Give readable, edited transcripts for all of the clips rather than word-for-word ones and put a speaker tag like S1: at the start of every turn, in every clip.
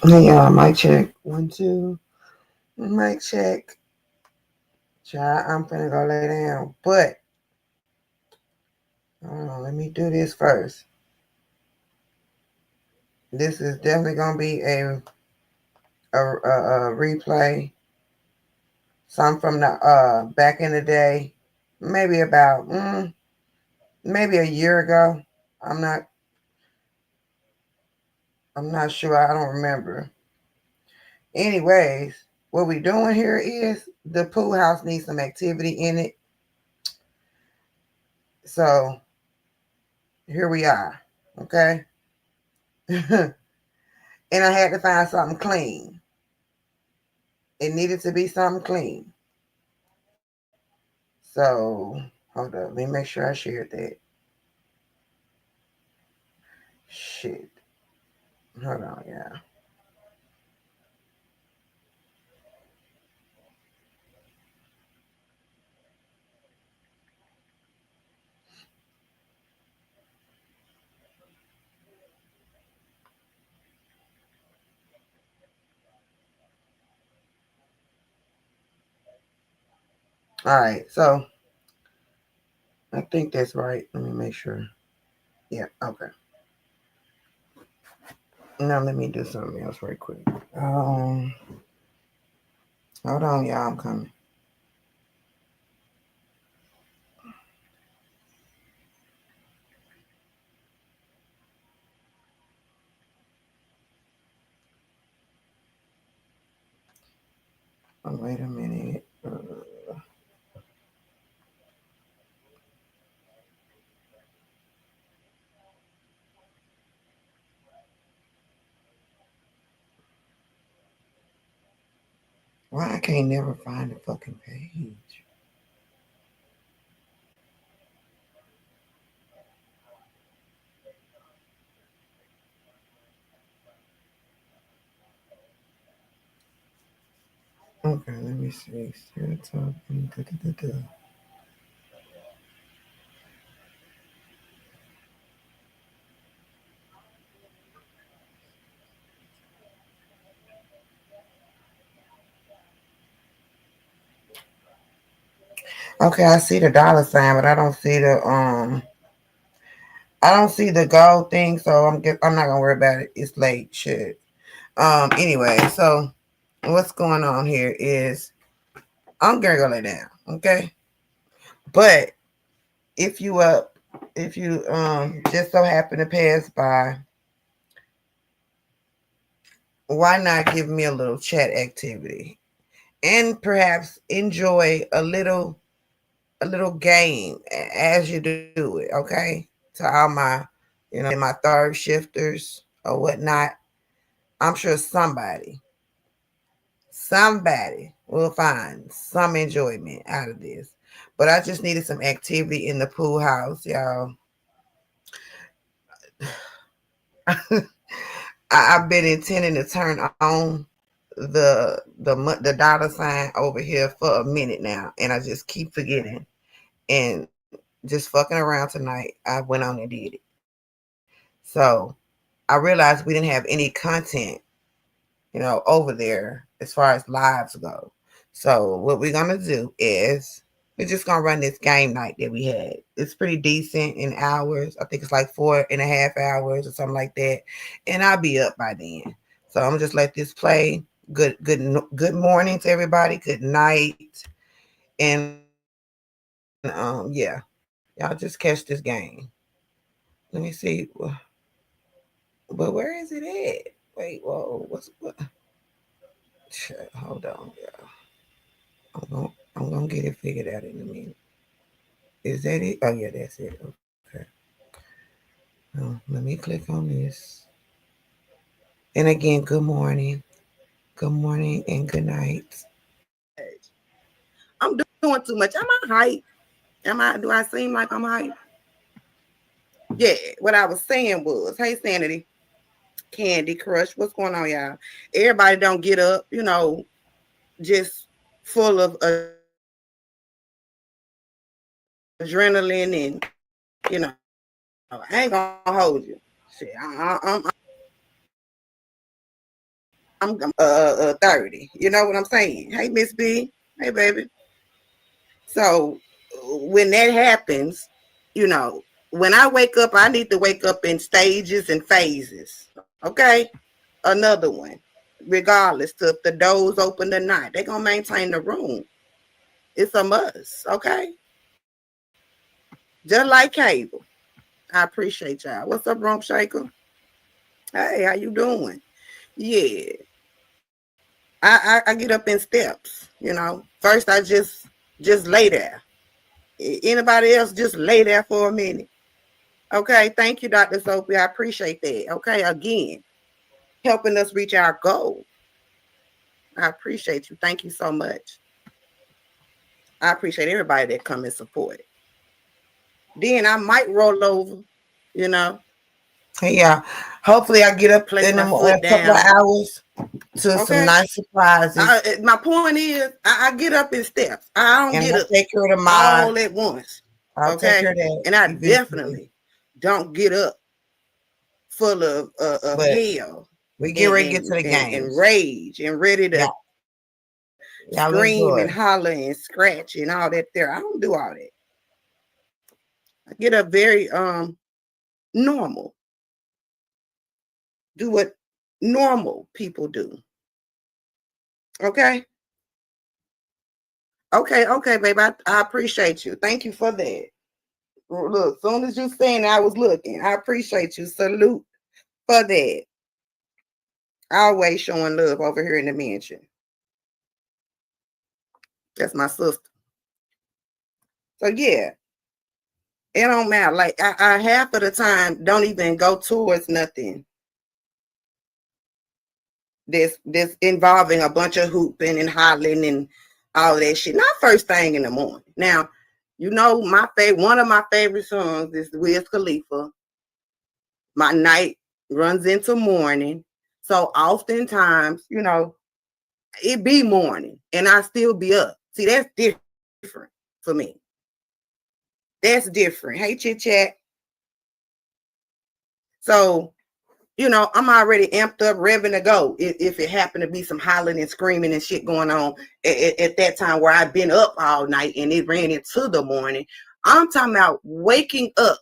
S1: Yeah, mic check. 1, 2. Mic check. Child, I'm finna go lay down. But, hold on, let me do this first. This is definitely gonna be a replay. Some from the back in the day. Maybe about maybe a year ago. I'm not I'm not sure. I don't remember. Anyways, what we doing here is the pool house needs some activity in it. So here we are. Okay. And I had to find something clean. It needed to be something clean. So hold up. Let me make sure I shared that. Shit. Hold on, yeah. All right. So I think that's right. Let me make sure. Yeah. Okay. Now let me do something else right quick. Um, Hold on, y'all. I'm coming. Oh, wait a minute. Why I can't never find the fucking page? Okay, let me see. Stereotype. Okay, I see the dollar sign, but I don't see the gold thing, so I'm not gonna worry about it. It's late. Shit. Anyway, so what's going on here is I'm gonna go lay down. Okay, but if you up, if you just so happen to pass by, why not give me a little chat activity and perhaps enjoy a little game as you do it, okay? To all my, my third shifters or whatnot. I'm sure somebody will find some enjoyment out of this. But I just needed some activity in the pool house, y'all. I've been intending to turn on the dollar sign over here for a minute now, and I just keep forgetting. And just fucking around tonight, I went on and did it. So I realized we didn't have any content, over there as far as lives go. So what we're gonna do is we're just gonna run this game night that we had. It's pretty decent in hours. I think it's like 4.5 hours or something like that, and I'll be up by then. So I'm gonna just let this play. Good morning to everybody. Good night, and yeah, y'all just catch this game. Let me see. But where is it at? Wait, whoa, what? Shit, hold on, yeah. I'm gonna get it figured out in a minute. Is that it? Oh yeah, that's it. Okay. Let me click on this. And again, good morning, and good night. I'm doing too much. Am I hype? Am I? Do I seem like I'm hype? Yeah. What I was saying was, hey, Sanity, Candy Crush, what's going on, y'all? Everybody don't get up, just full of adrenaline and I ain't gonna hold you. Shit, 30. You know what I'm saying? Hey, Miss B. Hey, baby. So when that happens, you know, when I wake up, I need to wake up in stages and phases. Okay? Another one. Regardless to if the doors open or not. They're gonna maintain the room. It's a must, okay? Just like cable. I appreciate y'all. What's up, Rump Shaker? Hey, how you doing? Yeah. I get up in steps, you know. First I just lay there. Anybody else just lay there for a minute. Okay, thank you, Dr. Sophie. I appreciate that. Okay, again, helping us reach our goal. I appreciate you. Thank you so much. I appreciate everybody that come and support it. Then I might roll over, you know.
S2: Yeah. Hopefully I get up
S1: Place
S2: in
S1: my
S2: a
S1: foot
S2: couple of
S1: down.
S2: hours to some
S1: Okay.
S2: nice surprises.
S1: My point is, I get up in steps. I don't
S2: And
S1: get
S2: I'll
S1: up
S2: take care of mine.
S1: all at once.
S2: I'll take care
S1: Okay.
S2: of that
S1: And I
S2: eventually.
S1: definitely don't get up full of
S2: But
S1: hell
S2: we get
S1: and,
S2: ready to get to
S1: and,
S2: the
S1: and, and
S2: games.
S1: rage and ready
S2: Yeah.
S1: to
S2: Y'all
S1: scream and
S2: enjoy.
S1: holler and scratch and all that there. I don't do all that. I get up very normal. Do what normal people do. Okay? Okay, babe. I appreciate you. Thank you for that. Look, as soon as you saying I was looking. I appreciate you. Salute for that. Always showing love over here in the mansion. That's my sister. So yeah, it don't matter. Like I half of the time don't even go towards nothing this involving a bunch of hooping and hollering and all that shit. Not first thing in the morning. Now, you know one of my favorite songs is Wiz Khalifa. My night runs into morning. So oftentimes, you know, it be morning and I still be up. See, that's different for me. That's different. Hey, chit chat. So, you know, I'm already amped up, revving to go. If it happened to be some hollering and screaming and shit going on at that time where I've been up all night and it ran into the morning. I'm talking about waking up,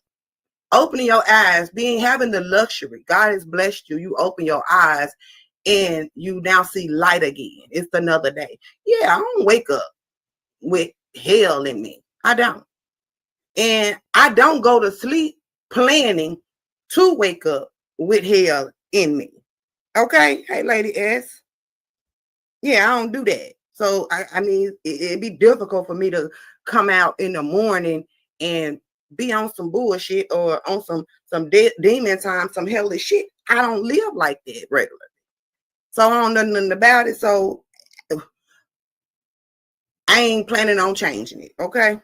S1: opening your eyes, having the luxury. God has blessed you. You open your eyes and you now see light again. It's another day. Yeah, I don't wake up with hell in me. I don't. And I don't go to sleep planning to wake up with hell in me. Okay? Hey, Lady S. Yeah, I don't do that. So, I mean, it'd be difficult for me to come out in the morning and be on some bullshit or on some demon time, some hellish shit. I don't live like that regularly. So I don't know nothing about it. So I ain't planning on changing it. Okay.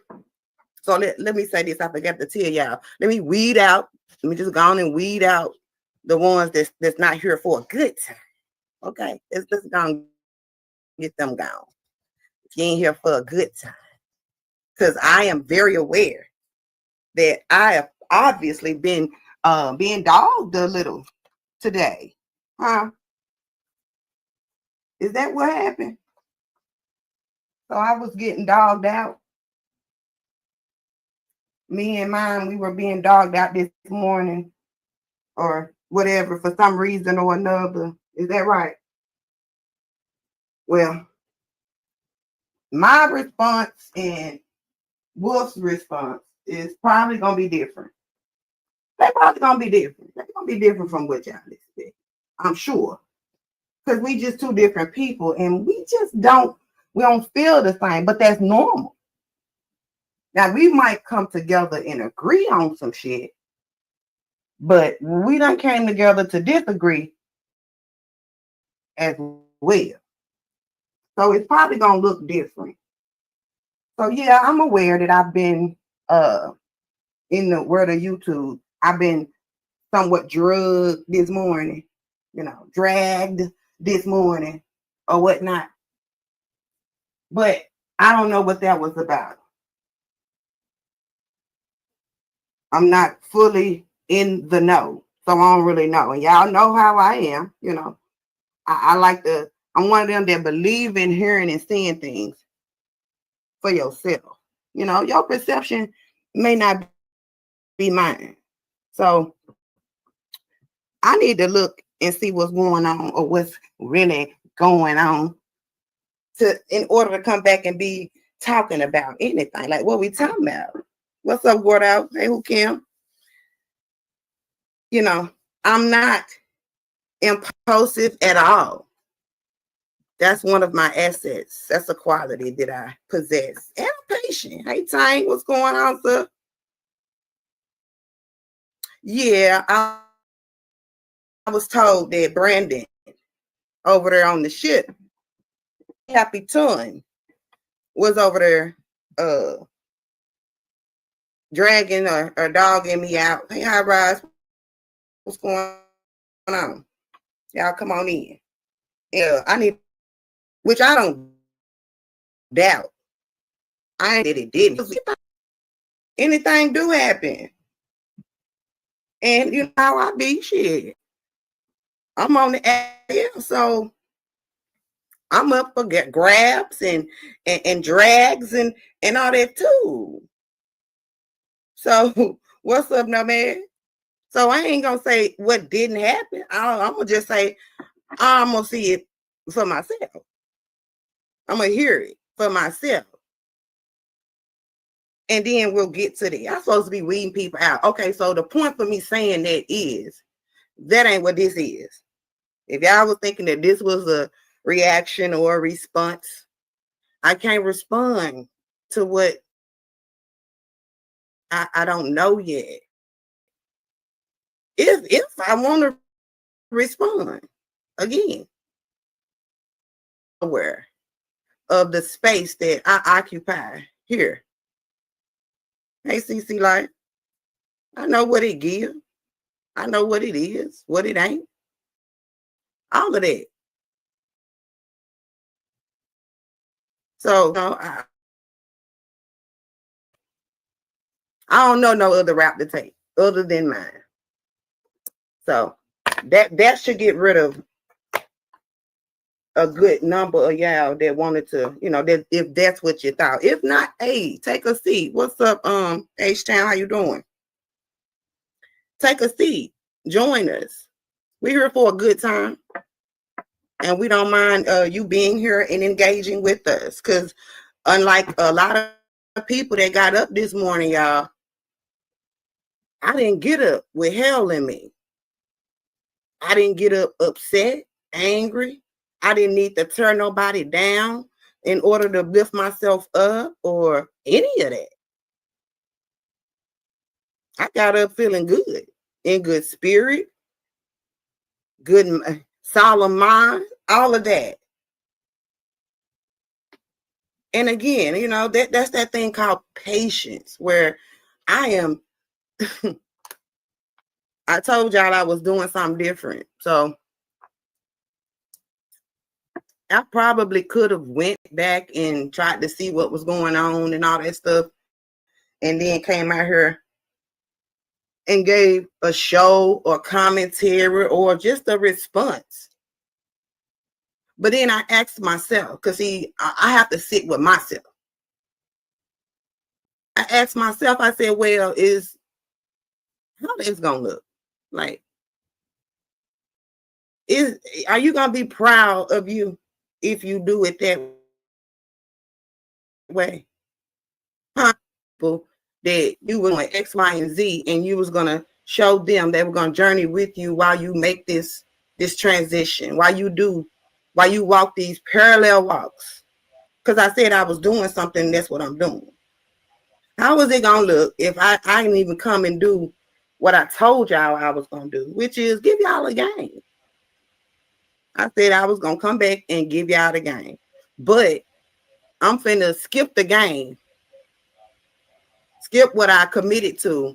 S1: So let me say this. I forgot to tell y'all. Let me weed out. Let me just go on and weed out the ones that's not here for a good time. Okay. Let's go and get them gone. If you ain't here for a good time. Because I am very aware that I have obviously been being dogged a little today. Huh? Is that what happened? So I was getting dogged out. Me and mine, we were being dogged out this morning or whatever for some reason or another. Is that right? Well, my response and Wolf's response is probably gonna be different. They're probably gonna be different. They're gonna be different from what y'all expect. I'm sure. Because we just two different people and we don't feel the same, but that's normal. Now we might come together and agree on some shit, but we done came together to disagree as well. So it's probably gonna look different. So yeah, I'm aware that I've been in the world of YouTube. I've been somewhat drugged this morning, you know, dragged this morning or whatnot. But I don't know what that was about. I'm not fully in the know. So I don't really know. And y'all know how I am, you know.
S2: I'm one of them that believe in hearing and seeing things for yourself. Your perception may not be mine. So I need to look and see what's going on or what's really going on in order to come back and be talking about anything. Like what we talking about. What's up, Ward out? Hey, who Kim? I'm not impulsive at all. That's one of my assets. That's a quality that I possess. And I'm patient. Hey, Tank, what's going on, sir? Yeah, I was told that Brandon over there on the ship, Happy Ton, was over there dragging or dogging me out. Hey, hi, Rise. What's going on? Y'all come on in. Yeah, which I don't doubt. I ain't that it didn't. Anything do happen. And you know how I be, shit. I'm on the air, so I'm up for grabs and drags and all that too. So what's up, no man? So I ain't gonna say what didn't happen. I'm gonna just say I'm gonna see it for myself. I'm gonna hear it for myself. And then we'll get to that. I'm supposed to be weeding people out. Okay, so the point for me saying that is that ain't what this is. If y'all was thinking that this was a reaction or a response, I can't respond to what I don't know yet. If I want to respond again, aware of the space that I occupy here. Hey, CC Life, I know what it gives. I know what it is, what it ain't. All of that. So I don't know no other route to take other than mine. So that should get rid of a good number of y'all that wanted to, that if that's what you thought. If not, hey, take a seat. What's up, H-Town? How you doing? Take a seat. Join us. We're here for a good time. And we don't mind you being here and engaging with us. Because unlike a lot of people that got up this morning, y'all, I didn't get up with hell in me. I didn't get up upset, angry. I didn't need to tear nobody down in order to lift myself up or any of that. I got up feeling good, in good spirit, good, solemn mind, all of that. And again, that's that thing called patience, where I am. I told y'all I was doing something different. So I probably could have went back and tried to see what was going on and all that stuff. And then came out here and gave a show or commentary or just a response. But then I asked myself, because I have to sit with myself. I asked myself, I said, well, how this gonna look? Like, are you gonna be proud of you if you do it that way? People that you were doing X, Y, and Z, and you was gonna show them they were gonna journey with you while you make this transition, while you walk these parallel walks. Because I said I was doing something, that's what I'm doing. How is it gonna look if I didn't even come and do what I told y'all I was gonna do, which is give y'all a game? I said I was gonna come back and give y'all the game, but I'm finna skip the game, skip what I committed to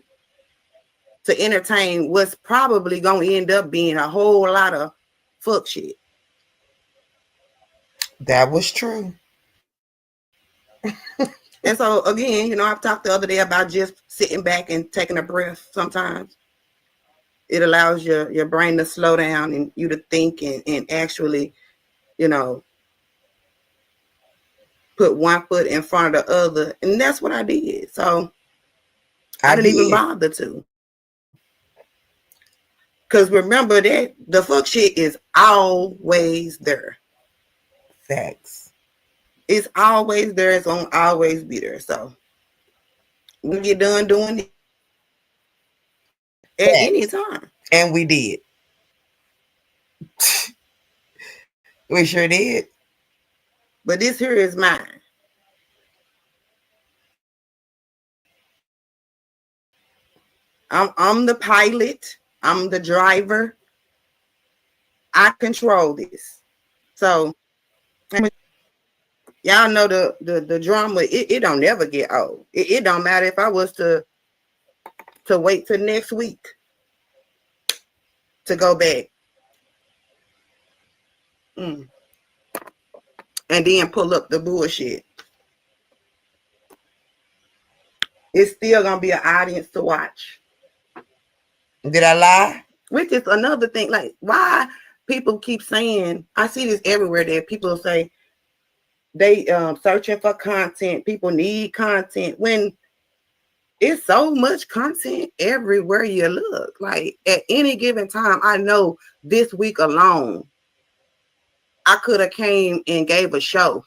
S2: entertain what's probably gonna end up being a whole lot of fuck shit.
S1: That was true.
S2: And so again, I've talked the other day about just sitting back and taking a breath sometimes. It allows your brain to slow down and you to think and actually, you know, put one foot in front of the other. And that's what I did. So I didn't even bother to. Because remember that the fuck shit is always there.
S1: Facts.
S2: It's always there. It's gonna always be there. So when you're done doing it at any time.
S1: And we did. We sure did.
S2: But this here is mine. I'm the pilot. I'm the driver. I control this. So y'all know the drama, it don't never get old. It don't matter if I was to wait till next week to go back. And then pull up the bullshit. It's still gonna be an audience to watch.
S1: Did I lie?
S2: Which is another thing. Like, why people keep saying, I see this everywhere, that people say they searching for content. People need content when it's so much content everywhere you look. Like at any given time, I know this week alone, I could have came and gave a show.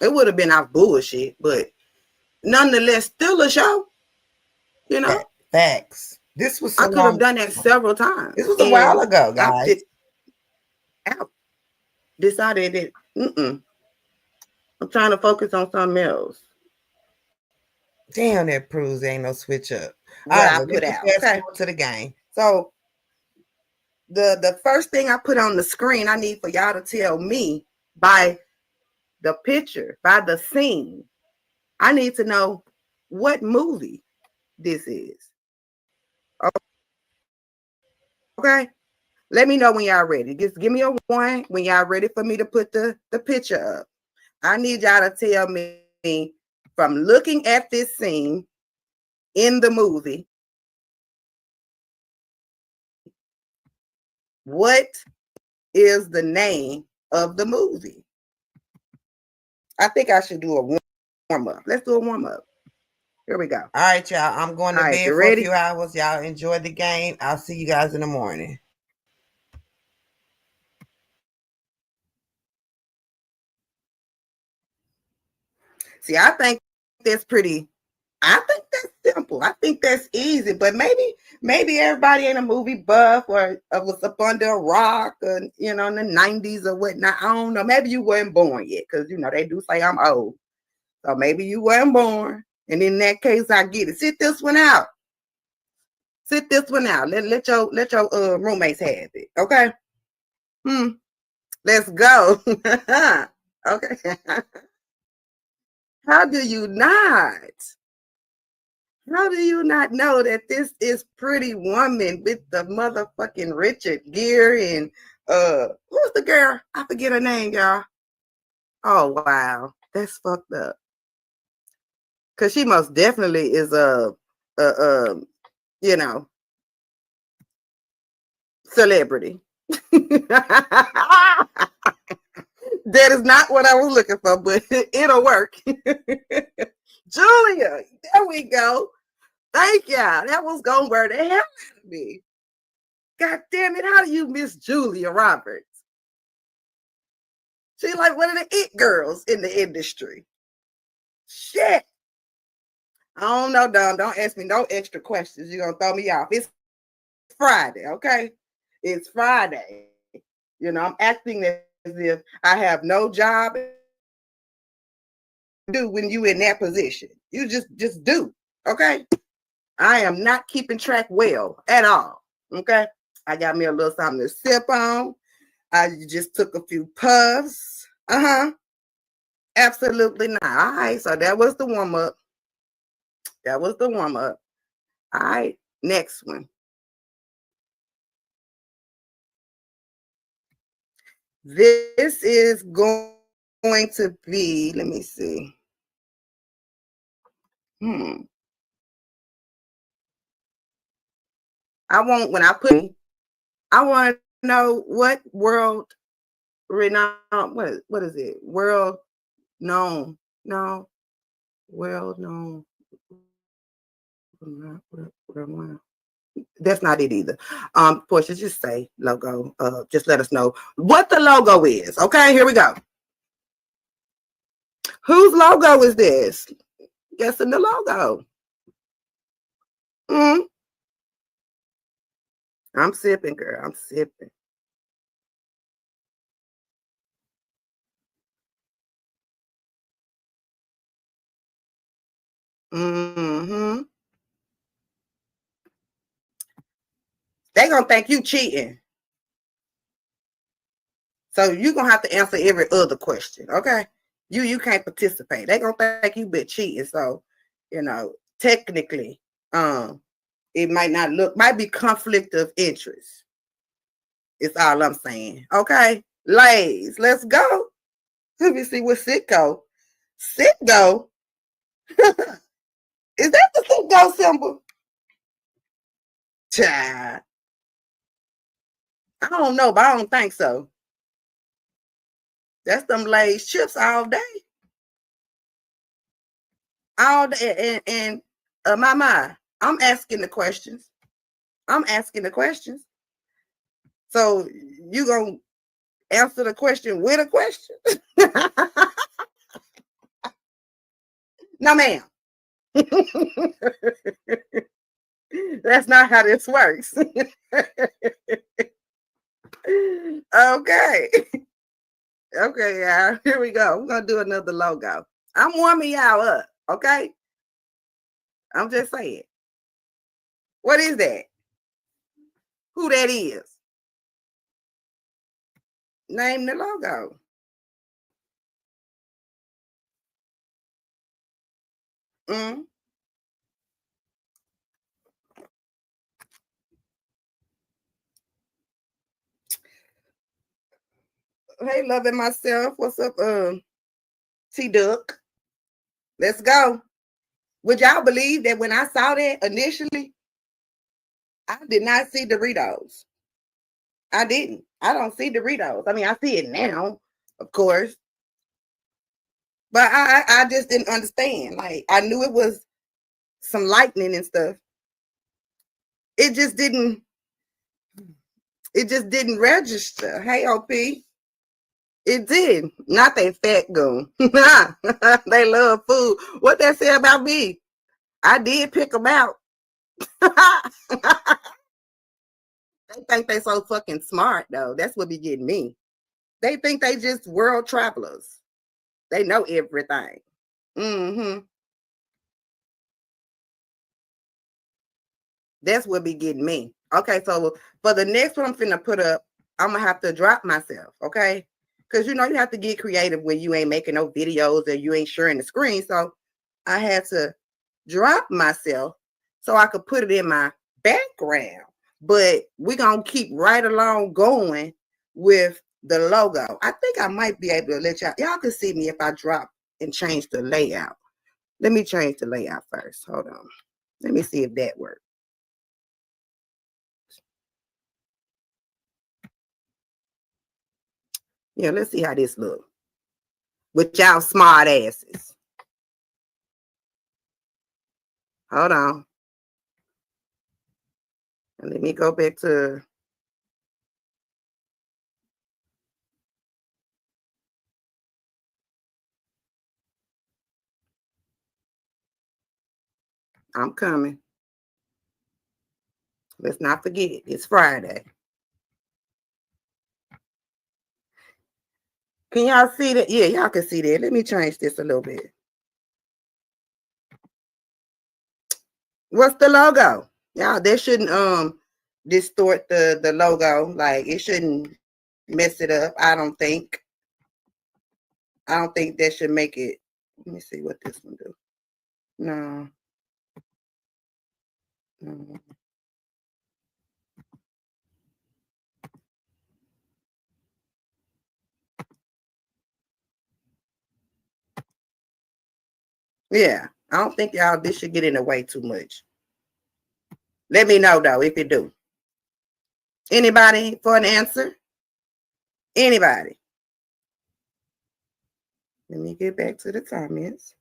S2: It would have been off bullshit, but nonetheless, still a show. You know,
S1: facts. This was so
S2: I could have done that several times.
S1: This was a while ago, guys.
S2: I decided that I'm trying to focus on something else.
S1: Damn, that proves ain't no switch up.
S2: What I put out. Okay.
S1: To the game.
S2: So the first thing I put on the screen, I need for y'all to tell me by the picture, by the scene. I need to know what movie this is. Okay. Let me know when y'all ready. Just give me a one when y'all ready for me to put the picture up. I need y'all to tell me from looking at this scene in the movie, what is the name of the movie? I think I should do a warm up. Let's do a warm up. Here we go.
S1: All right, y'all. I'm going to bed for a few hours. Y'all enjoy the game. I'll see you guys in the morning.
S2: See, I think that's simple. I think that's easy, but maybe everybody ain't a movie buff or was up under a rock or, in the 90s or whatnot. I don't know. Maybe you weren't born yet because, they do say I'm old. So maybe you weren't born. And in that case, I get it. Sit this one out. Let your roommates have it. Okay? Let's go. Okay. How do you not know that this is Pretty Woman with the motherfucking Richard Gere and who's the girl? I forget her name, y'all. Oh wow, that's fucked up. Cause she most definitely is a celebrity. That is not what I was looking for, but it'll work. Julia, there we go. Thank y'all. That was gonna wear the hell out of me. God damn it, how do you miss Julia Roberts? She's like one of the it girls in the industry. Shit. I don't know, Don. Don't ask me no extra questions. You're gonna throw me off. It's Friday, okay? It's Friday. I'm acting as if I have no job to do when you in that position. You just do, okay? I am not keeping track well at all, okay? I got me a little something to sip on. I just took a few puffs. Absolutely not. All right, so that was the warm-up. All right, next one. This is going to be, let me see. when I put, I want to know what world renowned, what is it? World known, no, world known. That's not it either. Portia, just say logo. Just let us know what the logo is. Okay, here we go. Whose logo is this? Guessing the logo. I'm sipping, girl. I'm sipping. Mm-hmm. They gonna think you cheating. So you're gonna have to answer every other question, okay? You can't participate. They gonna think you been cheating. So, technically, it might be conflict of interest. It's all I'm saying. Okay. Lays, let's go. Let me see what Sitcom. Sitcom? Is that the Sitcom symbol? Child. I don't know, but I don't think so. That's them Lay's chips all day. All day. And my, I'm asking the questions. So you gonna answer the question with a question? No, ma'am. That's not how this works. Okay. Okay, y'all. Here we go. We're gonna do another logo. I'm warming y'all up. Okay. I'm just saying. What is that? Who that is? Name the logo. Mm. Hey, loving myself. What's up, T Duck? Let's go. Would y'all believe that when I saw that initially, I did not see Doritos. I didn't. I don't see Doritos. I mean, I see it now, of course. But I just didn't understand. Like, I knew it was some lightning and stuff. It just didn't register. Hey, OP. It did. Not they fat goon. They love food. What that say about me? I did pick them out. They think they so fucking smart, though. That's what be getting me. They think they just world travelers. They know everything. Mm-hmm. That's what be getting me. Okay, so for the next one I'm finna put up, I'm gonna have to drop myself, okay? Because you have to get creative when you ain't making no videos or you ain't sharing the screen. So I had to drop myself so I could put it in my background. But we're gonna keep right along going with the logo. I think I might be able to let y'all can see me if I drop and change the layout. Let me change the layout first. Hold on. Let me see if that works. Yeah, let's see how this looks with y'all smart asses. Hold on. And let me go back to. I'm coming. Let's not forget, it's Friday. Can y'all see that? Yeah, y'all can see that. Let me change this a little bit. What's the logo? Y'all, that shouldn't distort the logo. Like, it shouldn't mess it up. I don't think that should make it. Let me see what this one do. No. No. Yeah, I don't think y'all this should get in the way too much. Let me know though if it do. Anybody for an answer? Anybody? Let me get back to the comments.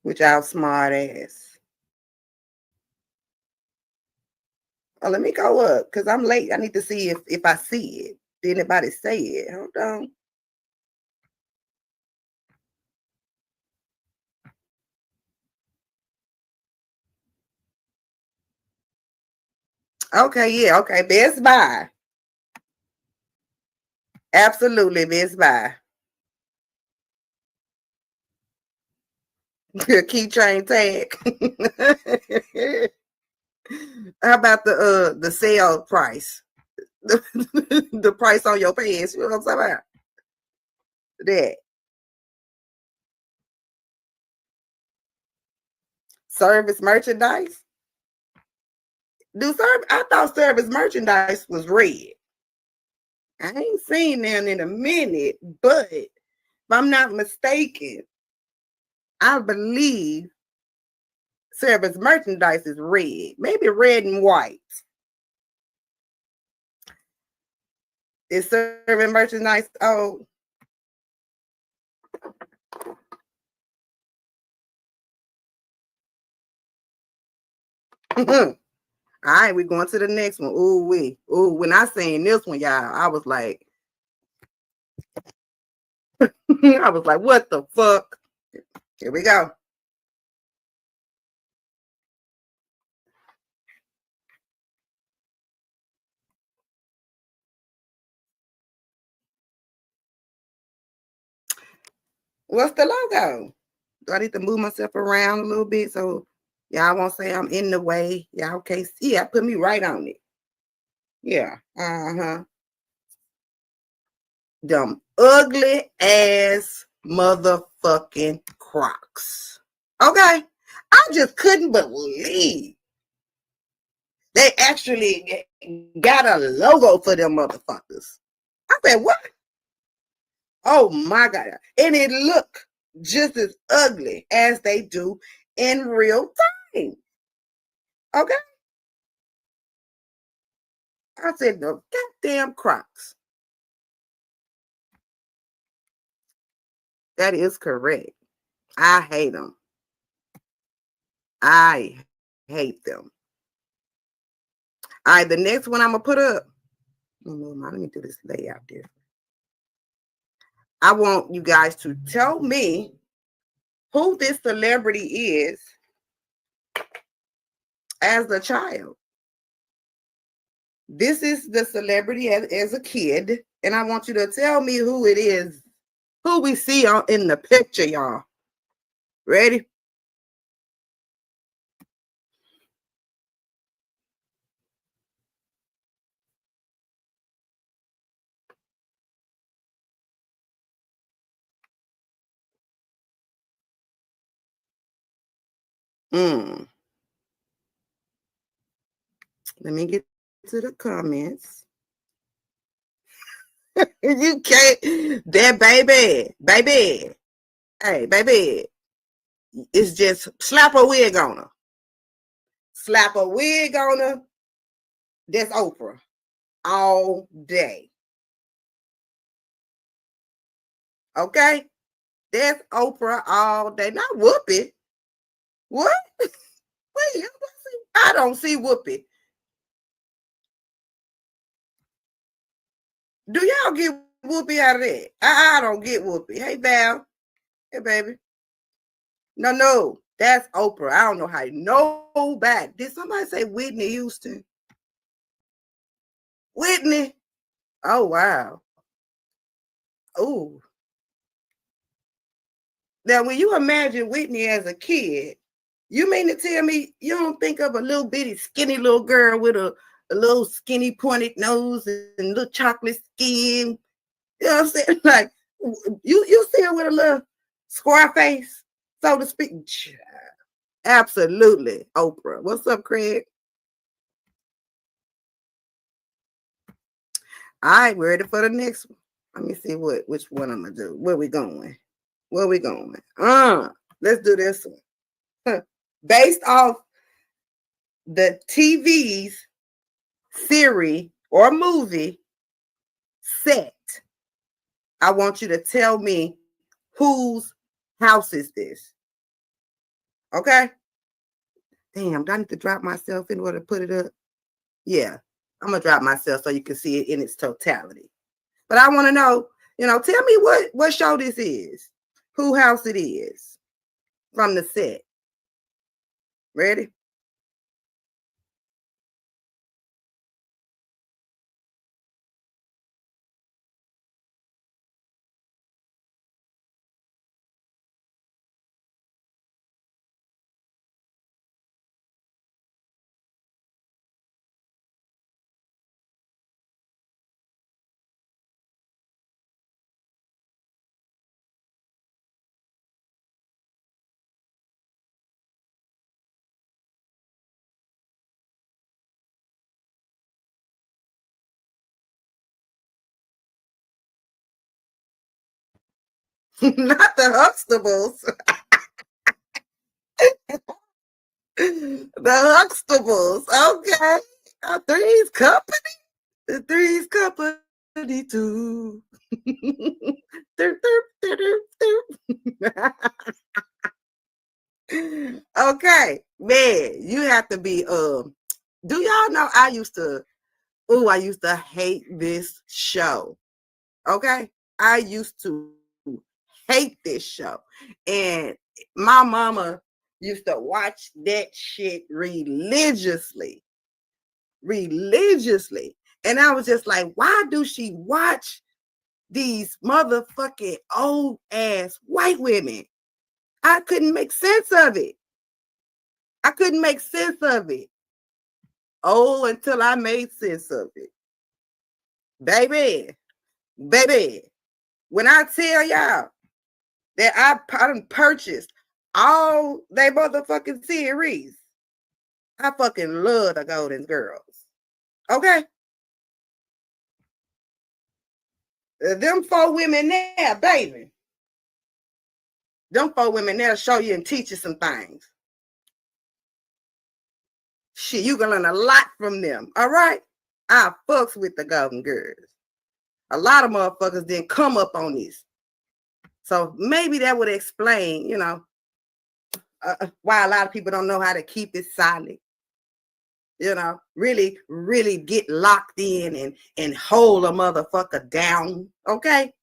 S2: Which y'all smart ass. Oh, let me go up because I'm late. I need to see if I see it. Did anybody say it? Hold on. Okay, yeah, okay. Best Buy. Absolutely, Best Buy. Keychain tag. How about the sale price? The price on your pants. You know what I'm talking about? That. Service merchandise. I thought service merchandise was red. I ain't seen them in a minute, but if I'm not mistaken, I believe service merchandise is red. Maybe red and white. Is service merchandise? Oh. All right, we're going to the next one. Ooh, when I seen this one, y'all, I was like, I was like, what the fuck? Here we go. What's the logo? Do I need to move myself around a little bit so y'all won't say I'm in the way? Y'all can't see. I put me right on it. Yeah. Them ugly ass motherfucking Crocs. Okay. I just couldn't believe they actually got a logo for them motherfuckers. I said, what? Oh my God. And it looked just as ugly as they do in real time. Okay. I said, the goddamn Crocs. That is correct. I hate them. I hate them. All right, the next one I'm going to put up. Let me do this layout there. I want you guys to tell me who this celebrity is as a child. This is the celebrity as a kid, and I want you to tell me who it is, who we see in the picture, y'all. Ready? Let me get to the comments. You can't. That baby. Hey, baby. It's just slap a wig on her. Slap a wig on her. That's Oprah all day. Okay? That's Oprah all day. Not Whoopi. What? Wait, I don't see Whoopi. Do y'all get Whoopi out of that? I don't get Whoopi. Hey, Val. Hey, baby. No. That's Oprah. I don't know how you know back. Did somebody say Whitney Houston? Whitney? Oh, wow. Oh. Now, when you imagine Whitney as a kid, you mean to tell me you don't think of a little bitty skinny little girl with a little skinny pointed nose and little chocolate skin? You know what I'm saying? Like, you see her with a little square face, so to speak. Absolutely, Oprah. What's up, Craig? All right, we're ready for the next one. Let me see which one I'm gonna do. Where we going? Let's do this one. based off the TV's series or movie set. I want you to tell me whose house is this. Okay? Damn, do I need to drop myself in order to put it up? Yeah, I'm going to drop myself so you can see it in its totality. But I want to know, tell me what show this is, who house it is from the set. Ready? Not the Huxtables. The Huxtables. Okay. Three's Company. The Three's Company too. Okay, man, you have to be do y'all know I used to hate this show. Okay? I used to hate this show. And my mama used to watch that shit religiously. Religiously. And I was just like, why do she watch these motherfucking old ass white women? I couldn't make sense of it. I couldn't make sense of it. Oh, until I made sense of it. Baby, when I tell y'all that I purchased all they motherfucking series, I fucking love the Golden Girls. Okay? Them four women there, baby. Them four women there show you and teach you some things. Shit, you can learn a lot from them. All right? I fucks with the Golden Girls. A lot of motherfuckers didn't come up on this. So maybe that would explain, why a lot of people don't know how to keep it silent. Really, really get locked in and hold a motherfucker down. Okay?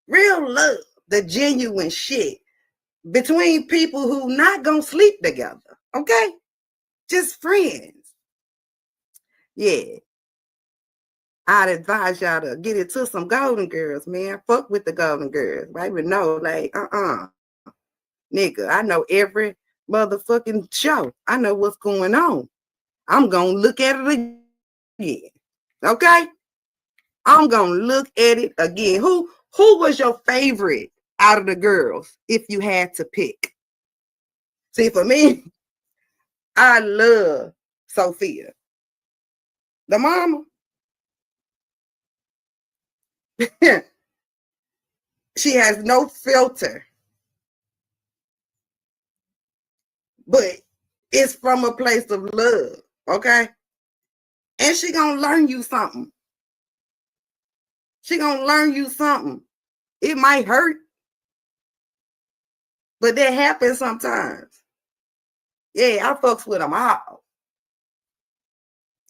S2: Real love, the genuine shit between people who not gonna sleep together. Okay? Just friends. Yeah. I'd advise y'all to get into some Golden Girls, man. Fuck with the Golden Girls. Right? But no, like, nigga, I know every motherfucking show. I know what's going on. I'm gonna look at it again. Okay? I'm gonna look at it again. Who was your favorite out of the girls if you had to pick? See, for me, I love Sophia. The mama. She has no filter. But it's from a place of love. Okay? And she gonna learn you something. She gonna learn you something. It might hurt, but that happens sometimes. Yeah, I fucks with them all.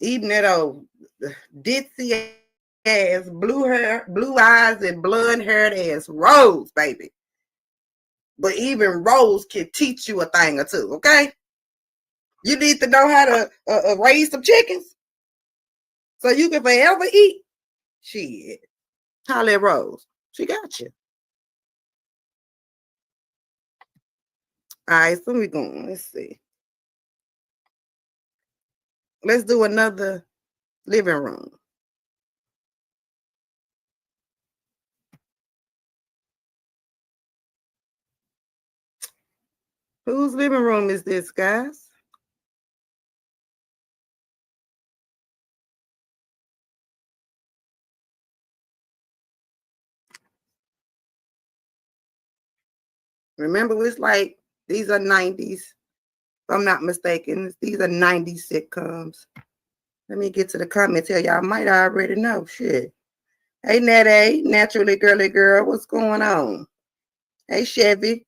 S2: Even that old ditzy ass, blue hair, blue eyes, and blonde haired ass Rose, baby. But even Rose can teach you a thing or two, okay? You need to know how to raise some chickens so you can forever eat. Shit. Holla at Rose. She got you. All right, so we going. Let's see. Let's do another living room. Whose living room is this, guys? Remember, it's like these are 90s. If I'm not mistaken. These are 90s sitcoms. Let me get to the comments here. Y'all might already know. Shit. Hey, Nat Naturally Girly Girl. What's going on? Hey, Chevy.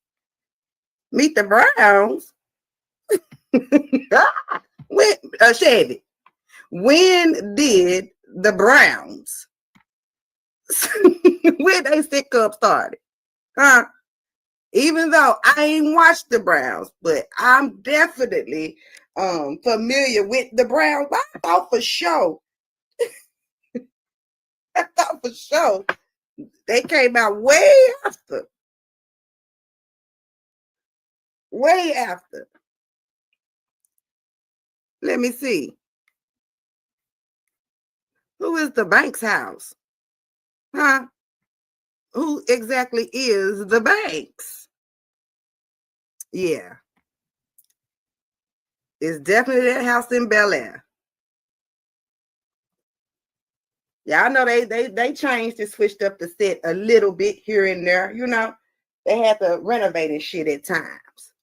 S2: Meet the Browns. Chevy. When did the Browns, when they sitcom started? Huh? Even though I ain't watched the Browns, but I'm definitely familiar with the Browns. I thought for sure they came out way after. Way after. Let me see. Who is the Banks house? Huh? Who exactly is the Banks? Yeah. It's definitely that house in Bel Air. Yeah, I know they changed and switched up the set a little bit here and there. You know, they had to renovate and shit at times.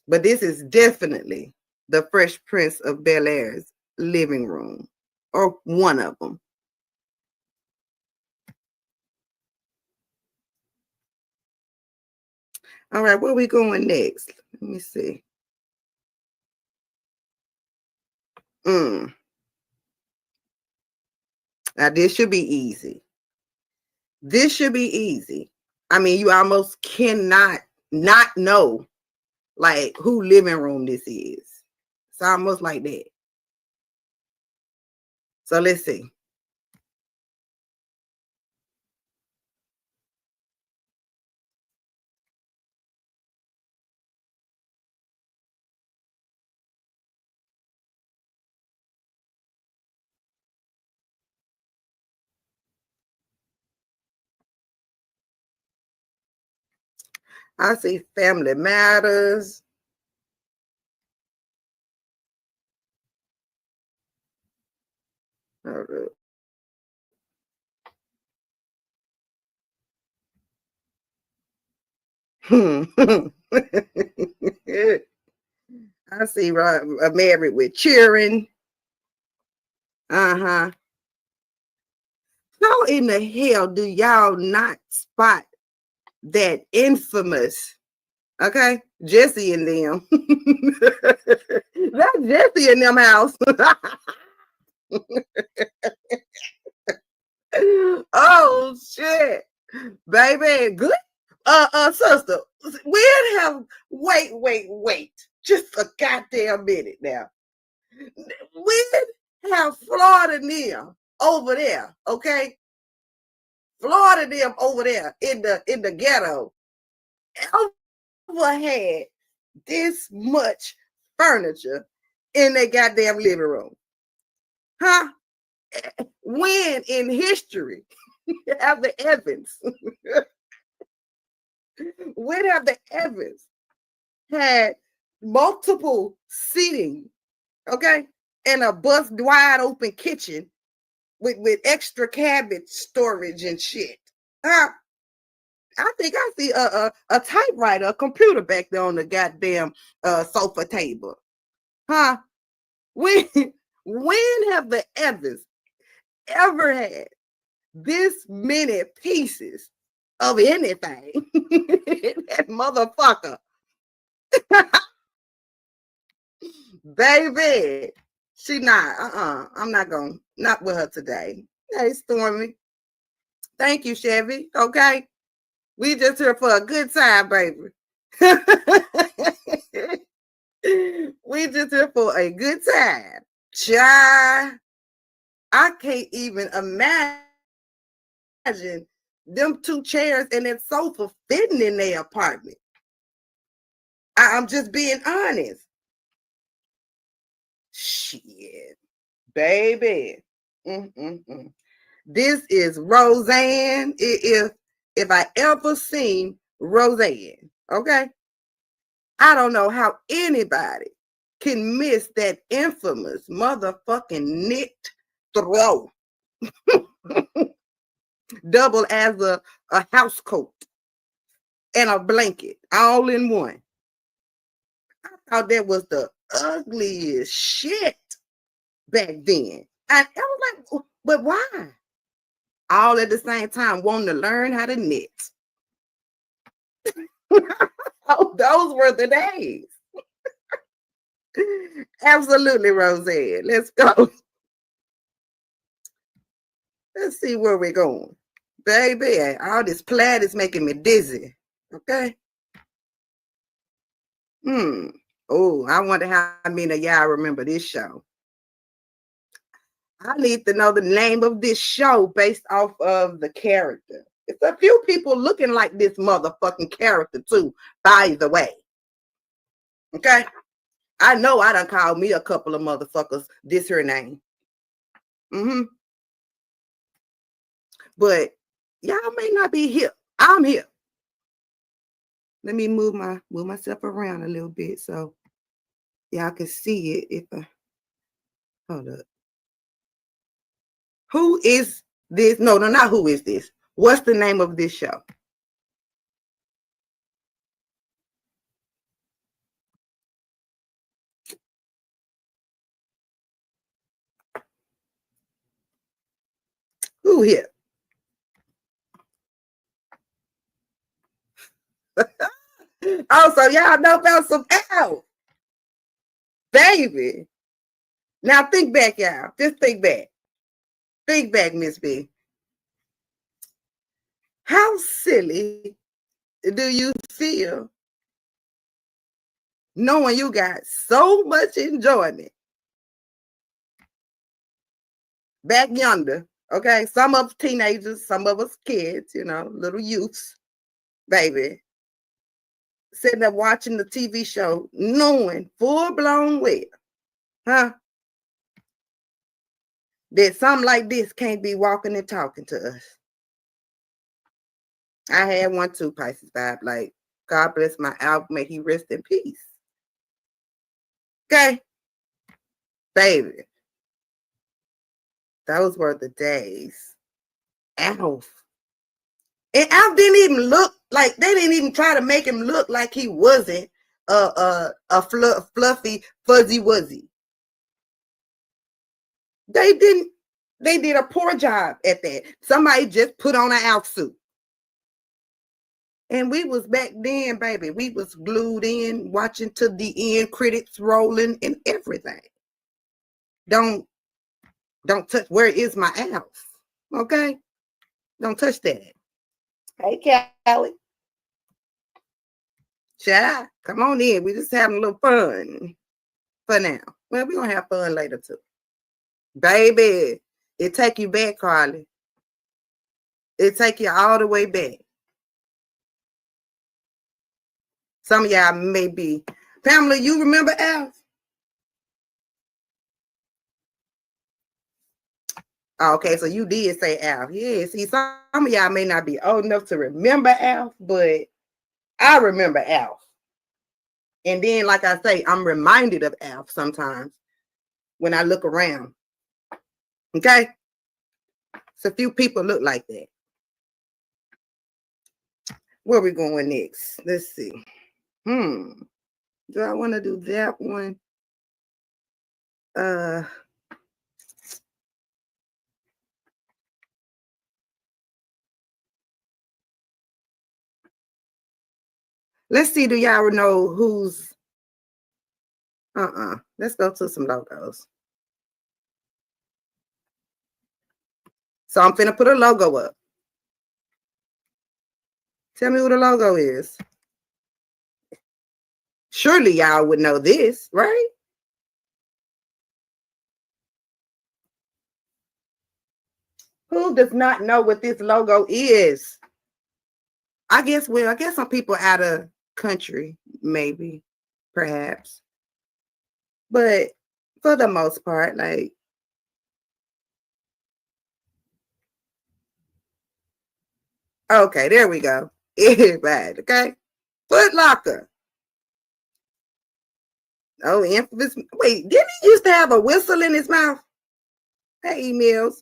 S2: But this is definitely the Fresh Prince of Bel Air's living room, or one of them. All right, where we going next? Let me see. Now this should be easy. This should be easy. I mean, you almost cannot not know like who living room this is. It's almost like that. So let's see. I see Family Matters. I see Married with Cheering. Uh-huh. How in the hell do y'all not spot that infamous, okay, Jesse and them? That's Jesse in them house. Oh shit, baby, good. Sister, wait, just a goddamn minute now. We have Florida them over there, okay? Florida them over there in the ghetto ever had this much furniture in their goddamn living room? Huh? When in history have the Evans? When have the Evans had multiple seating, okay, and a bust wide open kitchen with extra cabinet storage and shit? I think I see a typewriter, a computer back there on the goddamn sofa table. Huh? When have the Evans ever had this many pieces of anything? That motherfucker. Baby, she not. I'm not with her today. Hey, Stormy. Thank you, Chevy. Okay. We just here for a good time, baby. We just here for a good time. Child, I can't even imagine them two chairs and that sofa fitting in their apartment. I'm just being honest. Shit, baby. This is Roseanne. If I ever seen Roseanne, okay? I don't know how anybody can miss that infamous motherfucking knit throw. Double as a house coat and a blanket, all in one. I thought that was the ugliest shit back then. And I was like, but why? All at the same time wanting to learn how to knit. Oh, those were the days. Absolutely, Roseanne. Let's go. Let's see where we're going. Baby, all this plaid is making me dizzy. Okay. Oh, I wonder how many of y'all remember this show. I need to know the name of this show based off of the character. It's a few people looking like this motherfucking character too, by the way. Okay? I know I done called me a couple of motherfuckers this her name. But y'all may not be here. I'm here. Let me move myself around a little bit so y'all can see it. If I hold up. Who is this? No, not who is this. What's the name of this show? Who here? Oh, so y'all know about some Alf. Baby. Now think back, y'all. Just think back. Think back, Miss B. How silly do you feel knowing you got so much enjoyment back yonder? Okay, some of us teenagers, some of us kids, little youths, baby, sitting there watching the TV show, knowing full-blown well, that something like this can't be walking and talking to us. I had one too, Pisces vibe. Like, God bless my Alf, may he rest in peace. Okay, baby. Those were the days. Alf. And Alf didn't even look like, they didn't even try to make him look like he wasn't a fluffy, fuzzy wuzzy. They did a poor job at that. Somebody just put on an Alf suit. And we was back then, baby, we was glued in, watching to the end, credits rolling and everything. Don't touch, where is my Alf? Okay? Don't touch that. Hey, Callie. Child, come on in. We just having a little fun for now. Well, we're going to have fun later, too. Baby, it take you back, Carly. It take you all the way back. Some of y'all may be. Pamela, you remember Alf? Okay, so you did say Alf. Yeah, see, some of y'all may not be old enough to remember Alf, but I remember Alf. And then, like I say, I'm reminded of Alf sometimes when I look around. Okay? So a few people look like that. Where are we going next? Let's see. Do I want to do that one? Let's see, do y'all know who's let's go to some logos. So I'm finna put a logo up. Tell me what a logo is. Surely y'all would know this, right? Who does not know what this logo is? I guess some people out of country, maybe, perhaps. But for the most part, like, okay, there we go. Everybody, okay? Foot Locker. Oh, infamous. Wait, didn't he used to have a whistle in his mouth? Hey, emails.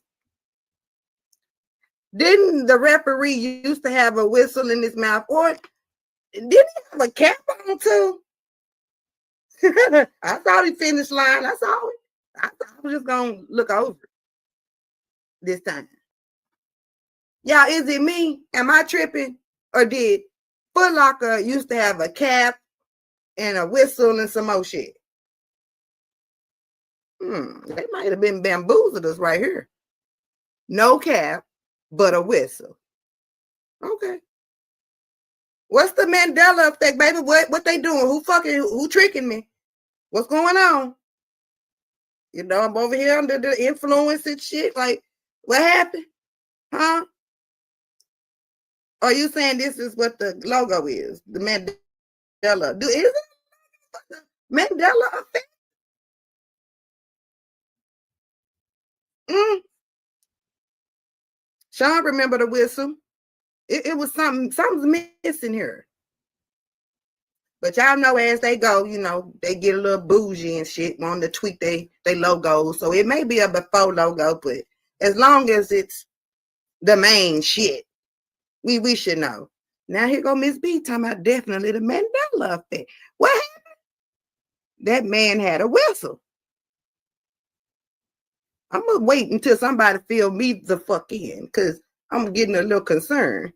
S2: Didn't the referee used to have a whistle in his mouth? Or didn't he have a cap on too? I saw the finish line. I saw it. I was just gonna look over it this time. Y'all, is it me? Am I tripping? Or did Foot Locker used to have a cap and a whistle and some more shit? They might have been bamboozled us right here. No cap, but a whistle. Okay. What's the Mandela effect, baby? What they doing? Who tricking me? What's going on? You know, I'm over here under the influence and shit. Like, what happened? Huh? Are you saying this is what the logo is? The Mandela. Is it the Mandela effect? Sean remember the whistle. It was something's missing here. But y'all know as they go, you know, they get a little bougie and shit, wanting to tweak they logos. So it may be a before logo, but as long as it's the main shit, we should know. Now here go Miss B talking about definitely the Mandela effect. What happened? That man had a whistle. I'm gonna wait until somebody fill me the fuck in, because I'm getting a little concerned.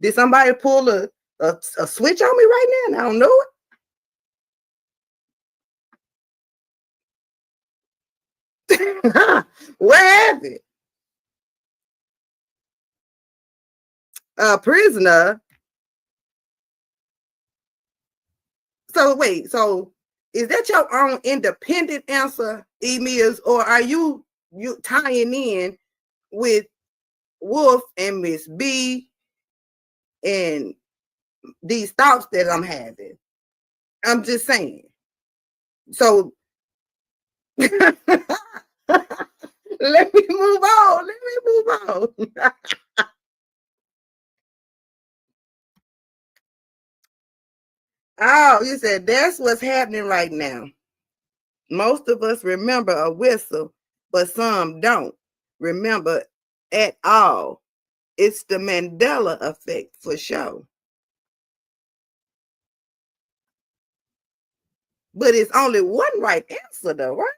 S2: Did somebody pull a switch on me right now and I don't know it? Where is it? A prisoner. So wait, so is that your own independent answer, E-Mills, or are you tying in with Wolf and Miss B and these thoughts that I'm having? I'm just saying. So let me move on. Let me move on. Oh, you said that's what's happening right now. Most of us remember a whistle, but some don't remember at all. It's the Mandela effect for sure. But it's only one right answer though, right?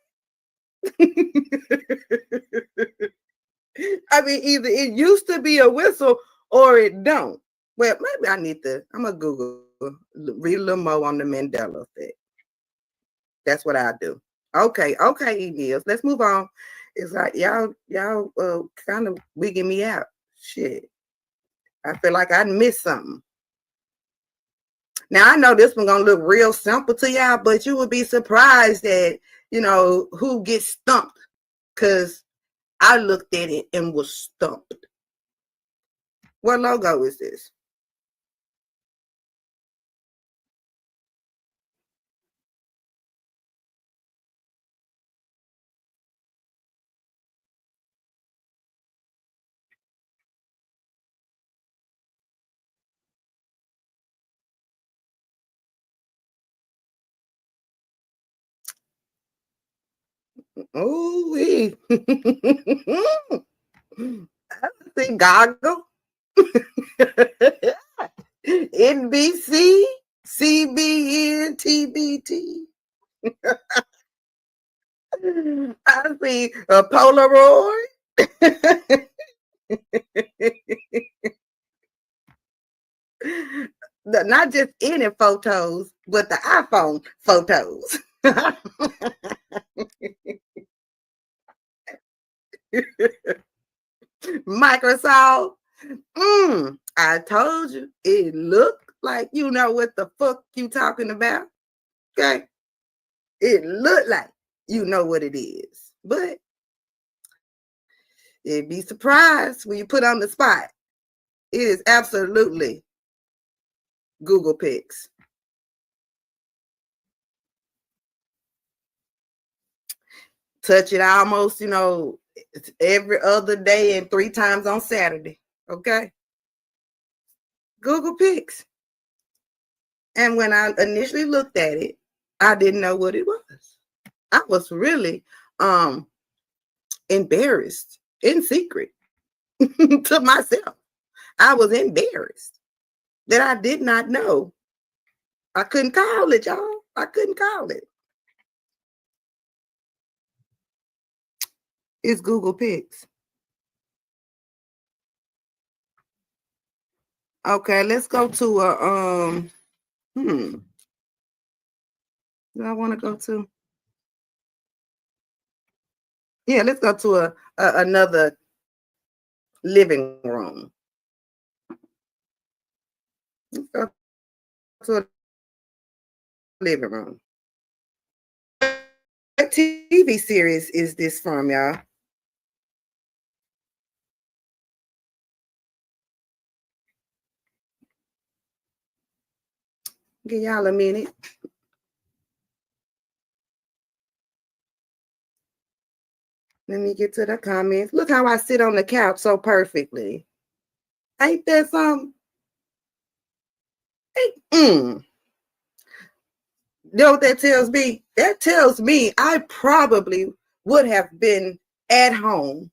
S2: I mean, either it used to be a whistle or it don't. Well, maybe I'm going to Google, read a little more on the Mandela effect. That's what I do. Okay, E-Mills. Let's move on. It's like y'all kind of wigging me out. Shit. I feel like I missed something. Now I know this one gonna look real simple to y'all, but you would be surprised at, you know, who gets stumped. Cause I looked at it and was stumped. What logo is this? Oh, I see goggle. NBC, CBN, TBT. I see a Polaroid. Not just any photos, but the iPhone photos. Microsoft. I told you it looked like you know what the fuck you talking about. Okay. It looked like you know what it is. But you'd be surprised when you put on the spot. It is absolutely Google Pics. Touch it almost, you know, every other day and 3 times on Saturday. Okay. Google Pics. And when I initially looked at it, I didn't know what it was. I was really embarrassed in secret to myself. I was embarrassed that I did not know. I couldn't call it, y'all. I couldn't call it. It's Google Pics. Okay, let's go to a do I want to go to? Yeah, let's go to a another living room. Let's go to a living room. What TV series is this from, y'all? Give y'all a minute. Let me get to the comments. Look how I sit on the couch so perfectly. Ain't that something? You know what that tells me? That tells me I probably would have been at home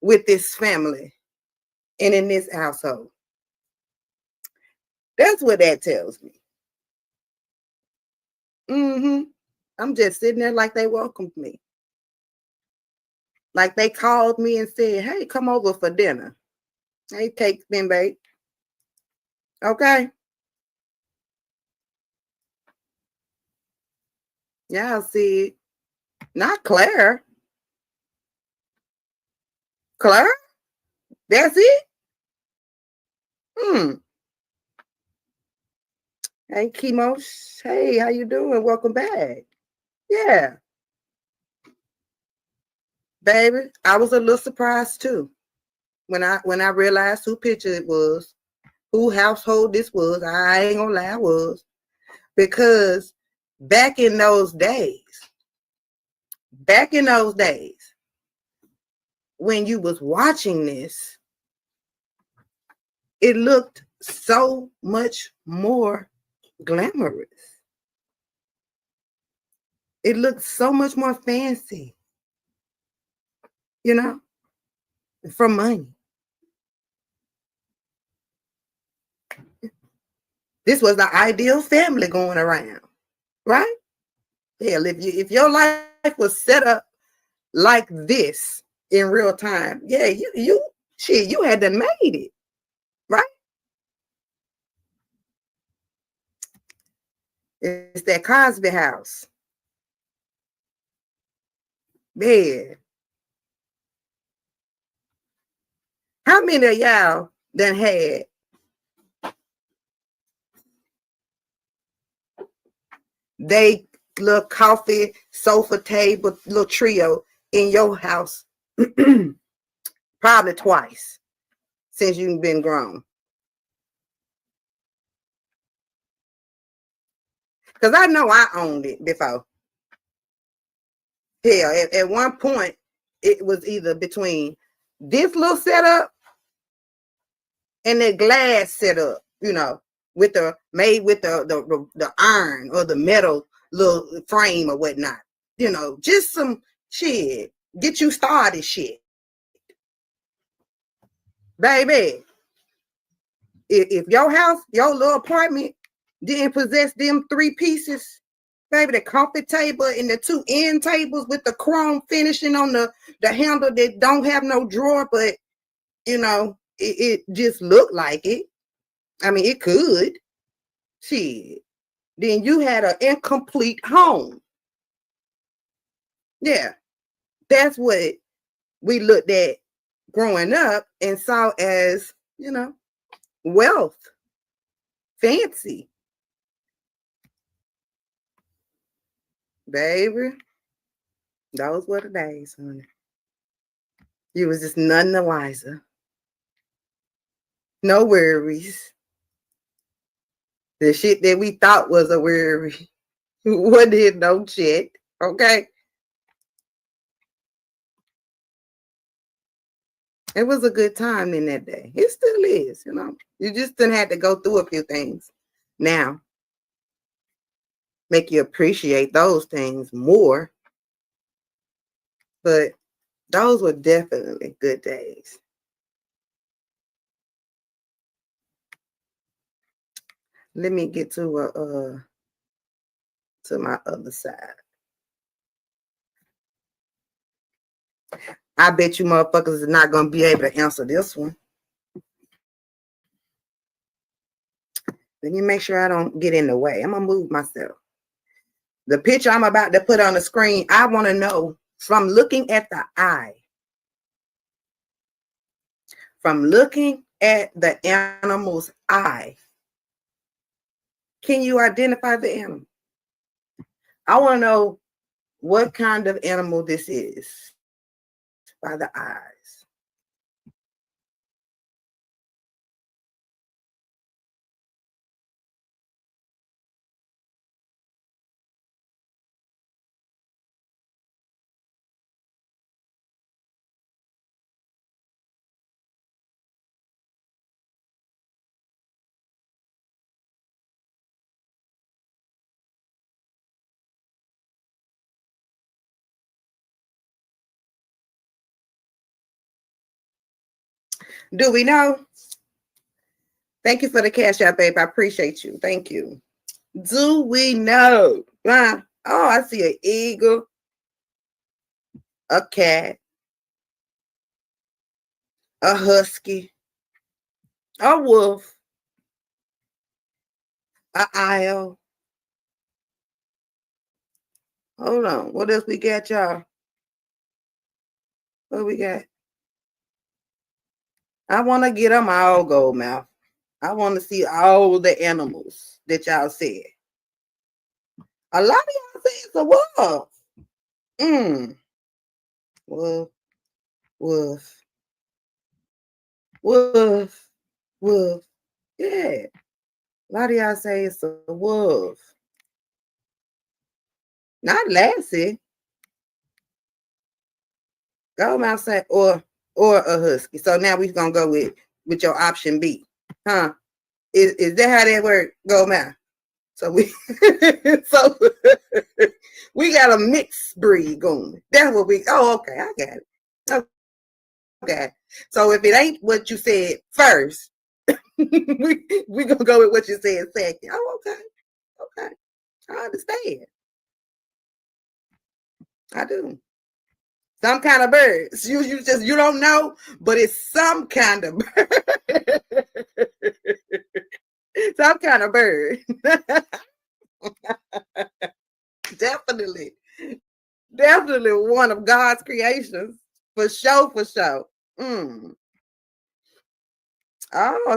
S2: with this family and in this household. That's what that tells me. I'm just sitting there like they welcomed me. Like they called me and said, hey, come over for dinner. Hey, cake, been baked. Okay. Y'all see it. Not Claire. Claire? That's it? Hey, Chemo. Hey, how you doing? Welcome back. Yeah. Baby, I was a little surprised too. When I realized who picture it was, who household this was, I ain't gonna lie, I was. Because back in those days, when you was watching this, it looked so much more glamorous. It looked so much more fancy, you know, for money. This was the ideal family going around, right? Hell, if your life was set up like this in real time, yeah, you had to made it, right? It's that Cosby house. Man. How many of y'all done had they little coffee, sofa table, little trio in your house? Probably twice since you've been grown. Because I know I owned it before. Hell, at one point, it was either between this little setup and the glass setup, with the iron or the metal little frame or whatnot. Just some shit. Get you started shit. Baby, if your house, your little apartment didn't possess them three pieces, baby, the coffee table and the two end tables with the chrome finishing on the handle that don't have no drawer, but it just looked like it. I mean, it could. Shit. Then you had an incomplete home. Yeah. That's what we looked at growing up and saw as, wealth, fancy. Baby, those were the days, honey. You was just none the wiser. No worries. The shit that we thought was a worry wasn't it no shit. Okay. It was a good time in that day. It still is, You just didn't have to go through a few things. Now, make you appreciate those things more. But those were definitely good days. Let me get to to my other side. I bet you motherfuckers are not going to be able to answer this one. Let me make sure I don't get in the way. I'm going to move myself. The picture I'm about to put on the screen, I want to know from looking at the eye. From looking at the animal's eye, can you identify the animal? I want to know what kind of animal this is by the eyes. Do we know? Thank you for the cash out, babe. I appreciate you. Thank you. Do we know? Oh, I see an eagle, a cat, a husky, a wolf, an owl. Hold on. What else we got, y'all? What we got? I want to get them all gold mouth. I want to see all the animals that y'all said. A lot of y'all say it's a wolf. Wolf, wolf, wolf, wolf. Yeah. A lot of y'all say it's a wolf. Not Lassie. Go outside or a husky. So now we're gonna go with your option B. Huh? Is that how that work? Go mouth. So we so we got a mixed breed going. That's what we okay, I got it. Okay. So if it ain't what you said first, we gonna go with what you said second. Oh, okay. Okay. I understand. I do. Some kind of bird. You don't know, but it's some kind of bird. Some kind of bird. Definitely. Definitely one of God's creations. For sure, for sure. Oh,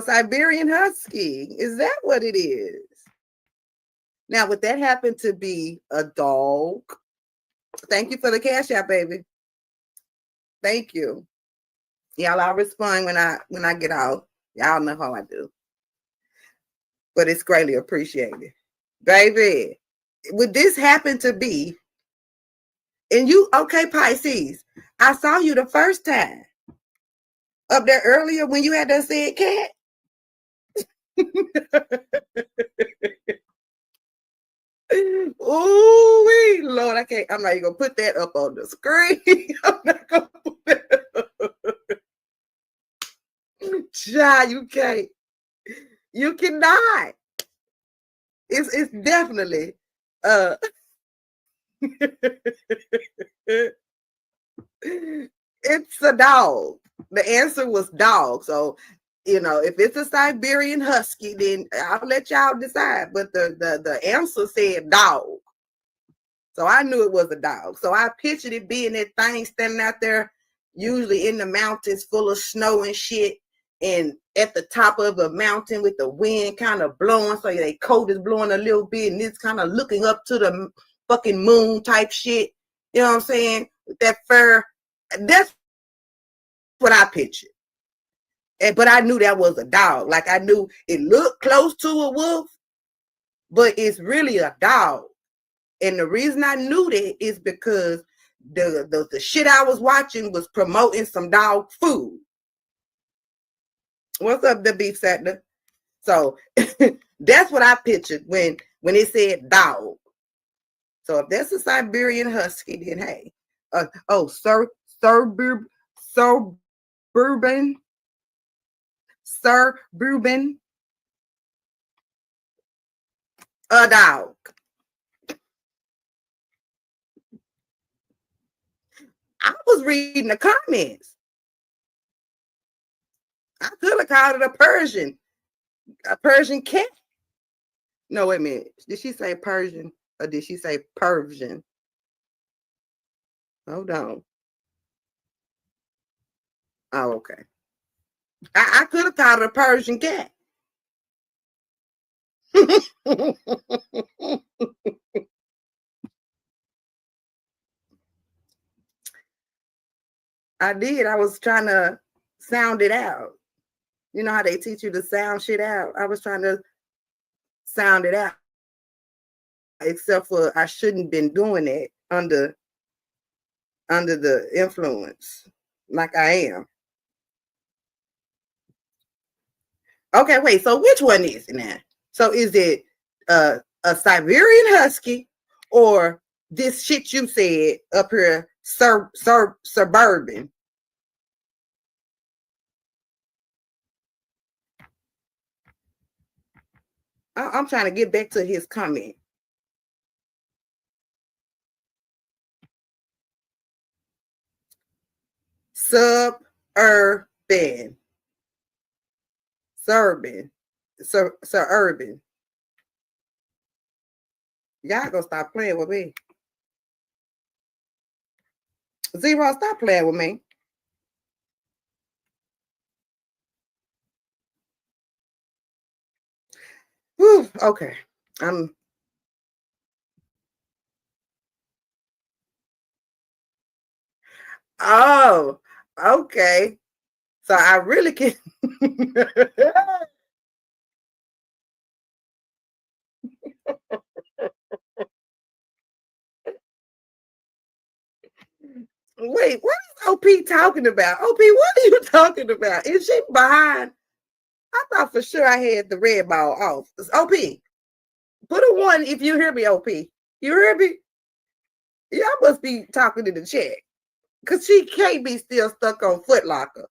S2: Siberian Husky. Is that what it is? Now, would that happen to be a dog? Thank you for the cash out, baby. Thank you. Y'all, I'll respond when I get out. Y'all know how I do. But it's greatly appreciated. Baby, would this happen to be, and you, okay, Pisces, I saw you the first time up there earlier when you had that said cat. Ooh, Lord, I'm not even gonna put that up on the screen. I'm not gonna put that up. Child, you can't. You cannot. It's definitely it's a dog. The answer was dog. So, if it's a Siberian Husky, then I'll let y'all decide. But the answer said dog. So I knew it was a dog. So I pictured it being that thing standing out there, usually in the mountains full of snow and shit, and at the top of a mountain with the wind kind of blowing, so their coat is blowing a little bit, and it's kind of looking up to the fucking moon type shit. You know what I'm saying? With that fur. That's what I pictured. But I knew that was a dog. Like I knew it looked close to a wolf, but it's really a dog. And the reason I knew that is because the shit I was watching was promoting some dog food. What's up, the beef sector? So that's what I pictured when it said dog. So if that's a Siberian Husky, then hey. Suburban, a dog. I was reading the comments. I could have called it a Persian cat. No, wait a minute. Did she say Persian or did she say Persian? Hold on. Oh, okay. I could have called it a Persian cat. I did. I was trying to sound it out. You know how they teach you to sound shit out? I was trying to sound it out. Except for I shouldn't been doing it under the influence like I am. Okay, wait. So which one is it now? So is it a Siberian Husky or this shit you said up here, suburban? I'm trying to get back to his comment. Suburban. Suburban. Y'all gonna stop playing with me. Zero, stop playing with me. Whew, okay. Oh, okay. So I really can. Wait, what is OP talking about? OP, what are you talking about? Is she behind? I thought for sure I had the red ball off. It's OP, put a one if you hear me, OP. You hear me? Y'all must be talking in the chat because she can't be still stuck on Foot Locker.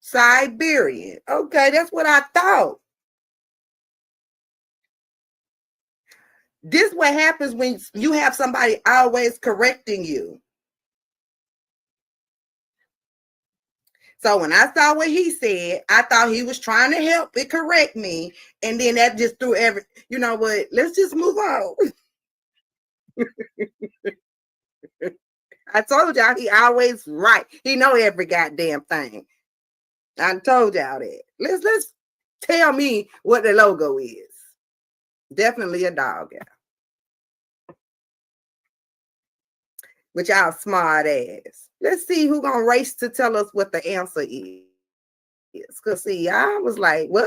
S2: Siberian. Okay, that's what I thought. This what happens when you have somebody always correcting you. So when I saw what he said, I thought he was trying to help it correct me. And then that just threw you know what? Let's just move on. I told y'all he always right. He know every goddamn thing. I told y'all that. Let's tell me what the logo is. Definitely a dog, yeah. With y'all smart ass. Let's see who gonna race to tell us what the answer is. Cause see, I was like, what?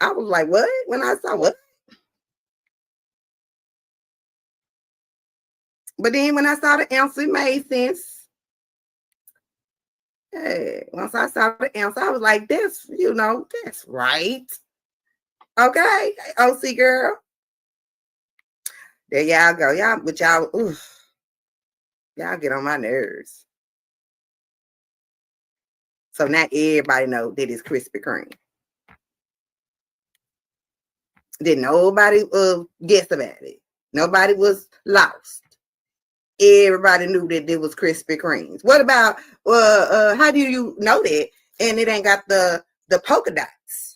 S2: I was like, what? When I saw what? But then when I saw the answer, it made sense. Hey, once I saw the answer, I was like, that's, that's right. Okay, OC girl. There y'all go. Y'all, but y'all, oof, y'all get on my nerves. So now everybody know that it's Krispy Kreme. Did nobody guess about it? Nobody was lost. Everybody knew that it was Krispy Kremes. What about how do you know that? And it ain't got the polka dots.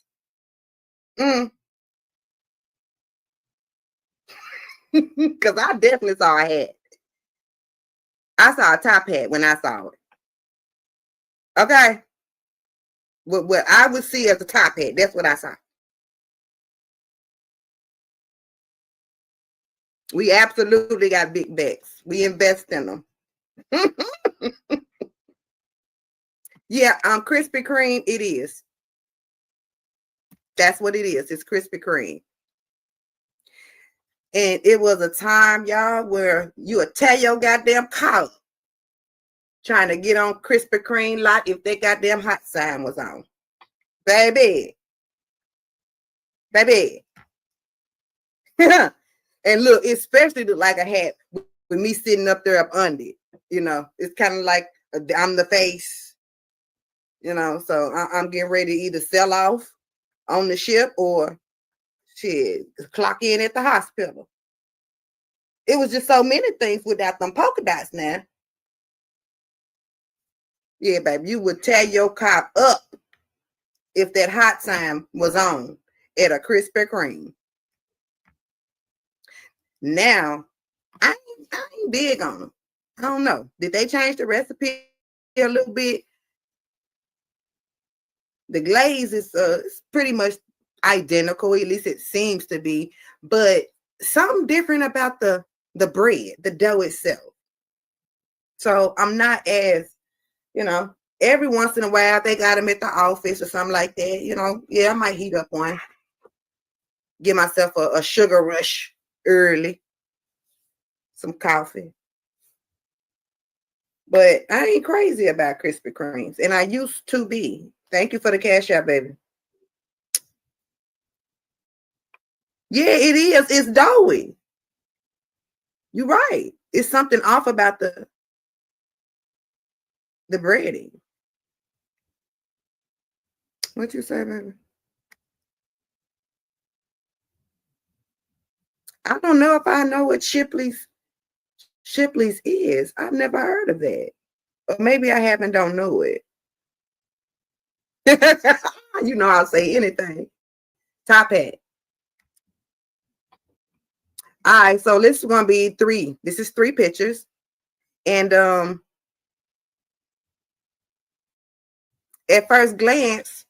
S2: Because I definitely saw a hat. I saw a top hat when I saw it. Okay. What I would see as a top hat, that's what I saw. We absolutely got big backs. We invest in them. Yeah, Krispy Kreme, it is. That's what it is. It's Krispy Kreme. And it was a time, y'all, where you would tell your goddamn collar trying to get on Krispy Kreme lot if that goddamn hot sign was on. Baby. And look, it especially look like a hat with me sitting up there up under it. It's kind of like I'm the face, so I'm getting ready to either sell off on the ship or shit, clock in at the hospital. It was just so many things without them polka dots now. Yeah, baby, you would tear your cop up if that hot sign was on at a Krispy Kreme. Now, I ain't big on them. I don't know. Did they change the recipe a little bit? The glaze is pretty much identical, at least it seems to be, but something different about the bread, the dough itself. So I'm not as, every once in a while they got them at the office or something like that. Yeah, I might heat up one, give myself a sugar rush early, some coffee. But I ain't crazy about Krispy Kremes, and I used to be. Thank you for the cash out, baby. Yeah, it is. It's doughy. You're right. It's something off about the breading. What you say, baby? I don't know if I know what Shipley's is. I've never heard of that. Or maybe I haven't, don't know it. I'll say anything. Top hat. All right, so this is going to be 3. This is 3 pictures. And at first glance,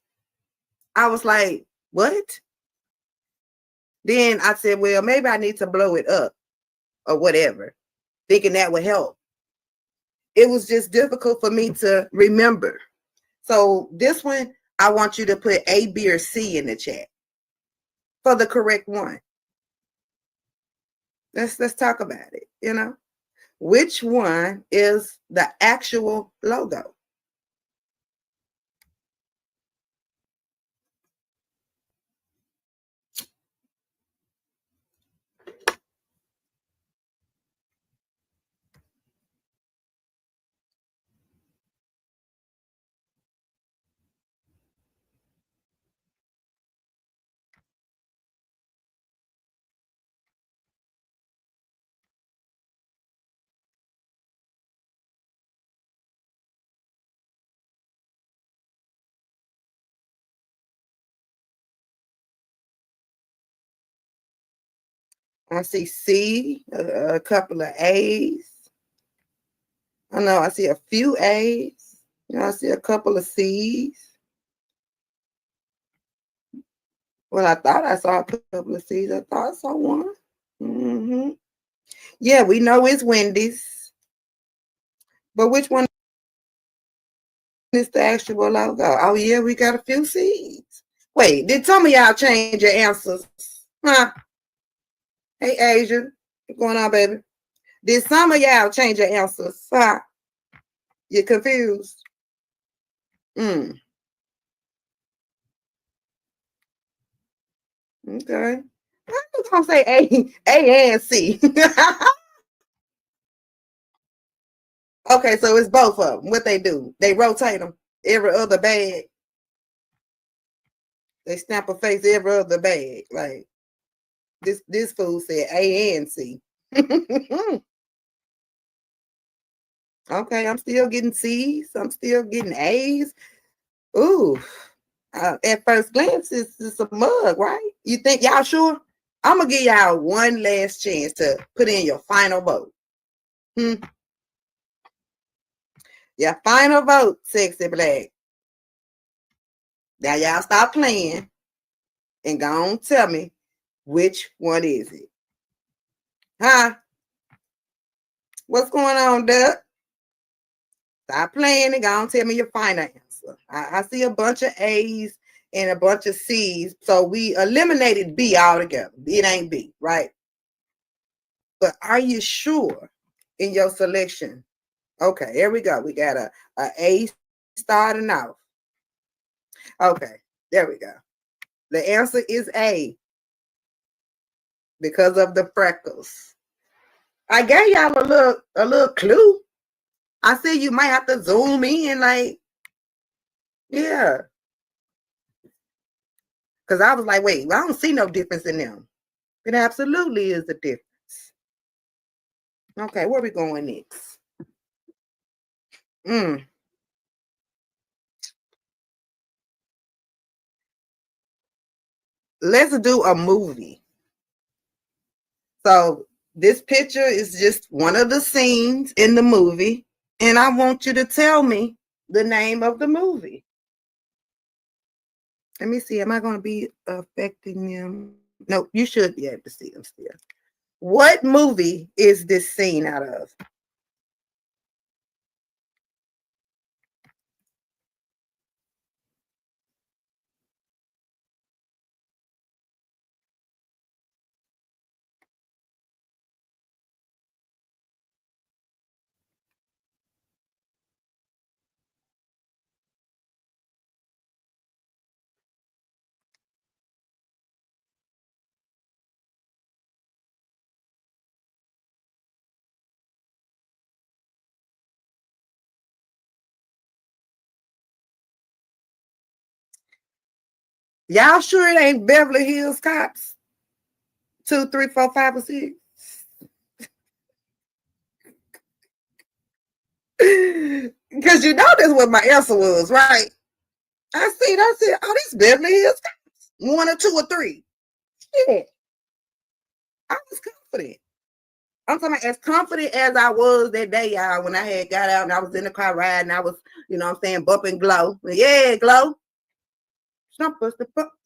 S2: I was like, what? Then I said, well, maybe I need to blow it up or whatever, thinking that would help. It was just difficult for me to remember. So this one, I want you to put A, B, or C in the chat for the correct one. Let's talk about it, Which one is the actual logo? I see C, a couple of A's. I know I see a few A's. I see a couple of C's. Well, I thought I saw a couple of C's. I thought I saw one. Mm-hmm. Yeah, we know it's Wendy's. But which one is the actual logo? Oh, yeah, we got a few C's. Wait, did some of y'all change your answers? Huh? Hey, Asia. What's going on, baby? Did some of y'all change your answers? Huh? You confused? Okay. I'm just gonna say A and C. Okay, so it's both of them. What they do? They rotate them every other bag. They snap a face every other bag. Like this fool said A and C. Okay, I'm still getting C's. I'm still getting A's. Ooh. At first glance, it's a mug, right? You think y'all sure? I'm gonna give y'all one last chance to put in your final vote. Your final vote, Sexy Black. Now y'all stop playing and go on tell me which one is it. Huh? What's going on, Doug? Stop playing and go on tell me your final answer. I see a bunch of A's and a bunch of C's. So we eliminated B altogether. It ain't B, right? But are you sure in your selection? Okay, here we go. We got a A starting off. Okay, there we go. The answer is A because of the freckles. I gave y'all a little clue. I said you might have to zoom in, yeah. Because I was like, wait, I don't see no difference in them. It absolutely is a difference. Okay, where we going next? Let's do a movie. So this picture is just one of the scenes in the movie, and I want you to tell me the name of the movie. Let me see. Am I going to be affecting them? No, you should be able to see them still. What movie is this scene out of? Y'all sure it ain't Beverly Hills Cops? 2, 3, 4, 5, or 6? Because you know that's what my answer was, right? I said, oh, this Beverly Hills Cops. 1 or 2 or 3. Yeah. I was confident. I'm talking about as confident as I was that day, y'all, when I had got out and I was in the car riding, I was, you know what I'm saying, bumping Glow. Yeah, Glow.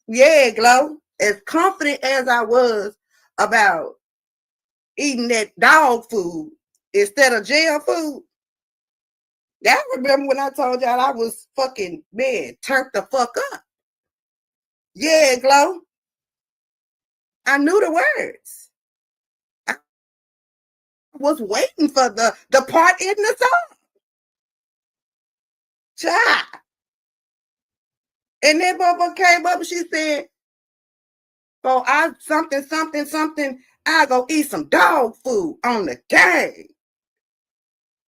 S2: Yeah, Glow. As confident as I was about eating that dog food instead of jail food. Y'all remember when I told y'all I was fucking, man, turned the fuck up. Yeah, Glow. I knew the words. I was waiting for the part in the song. Child. And that motherfucker came up and she said, "So I something, I go eat some dog food on the game."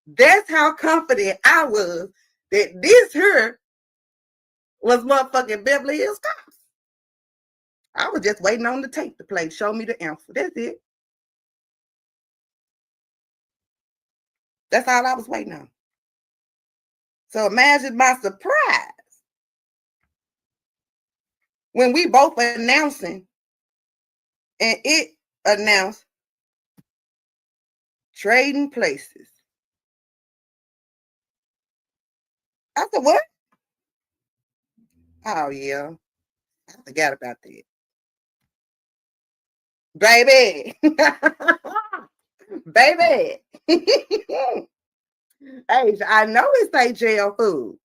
S2: That's how confident I was that this here was motherfucking Beverly Hills Cops. I was just waiting on the tape to play. Show me the answer. That's it. That's all I was waiting on. So imagine my surprise when we both announcing and it announced Trading Places. I said, what? Oh, yeah. I forgot about that. Baby. Baby. Hey, I know it say jail food.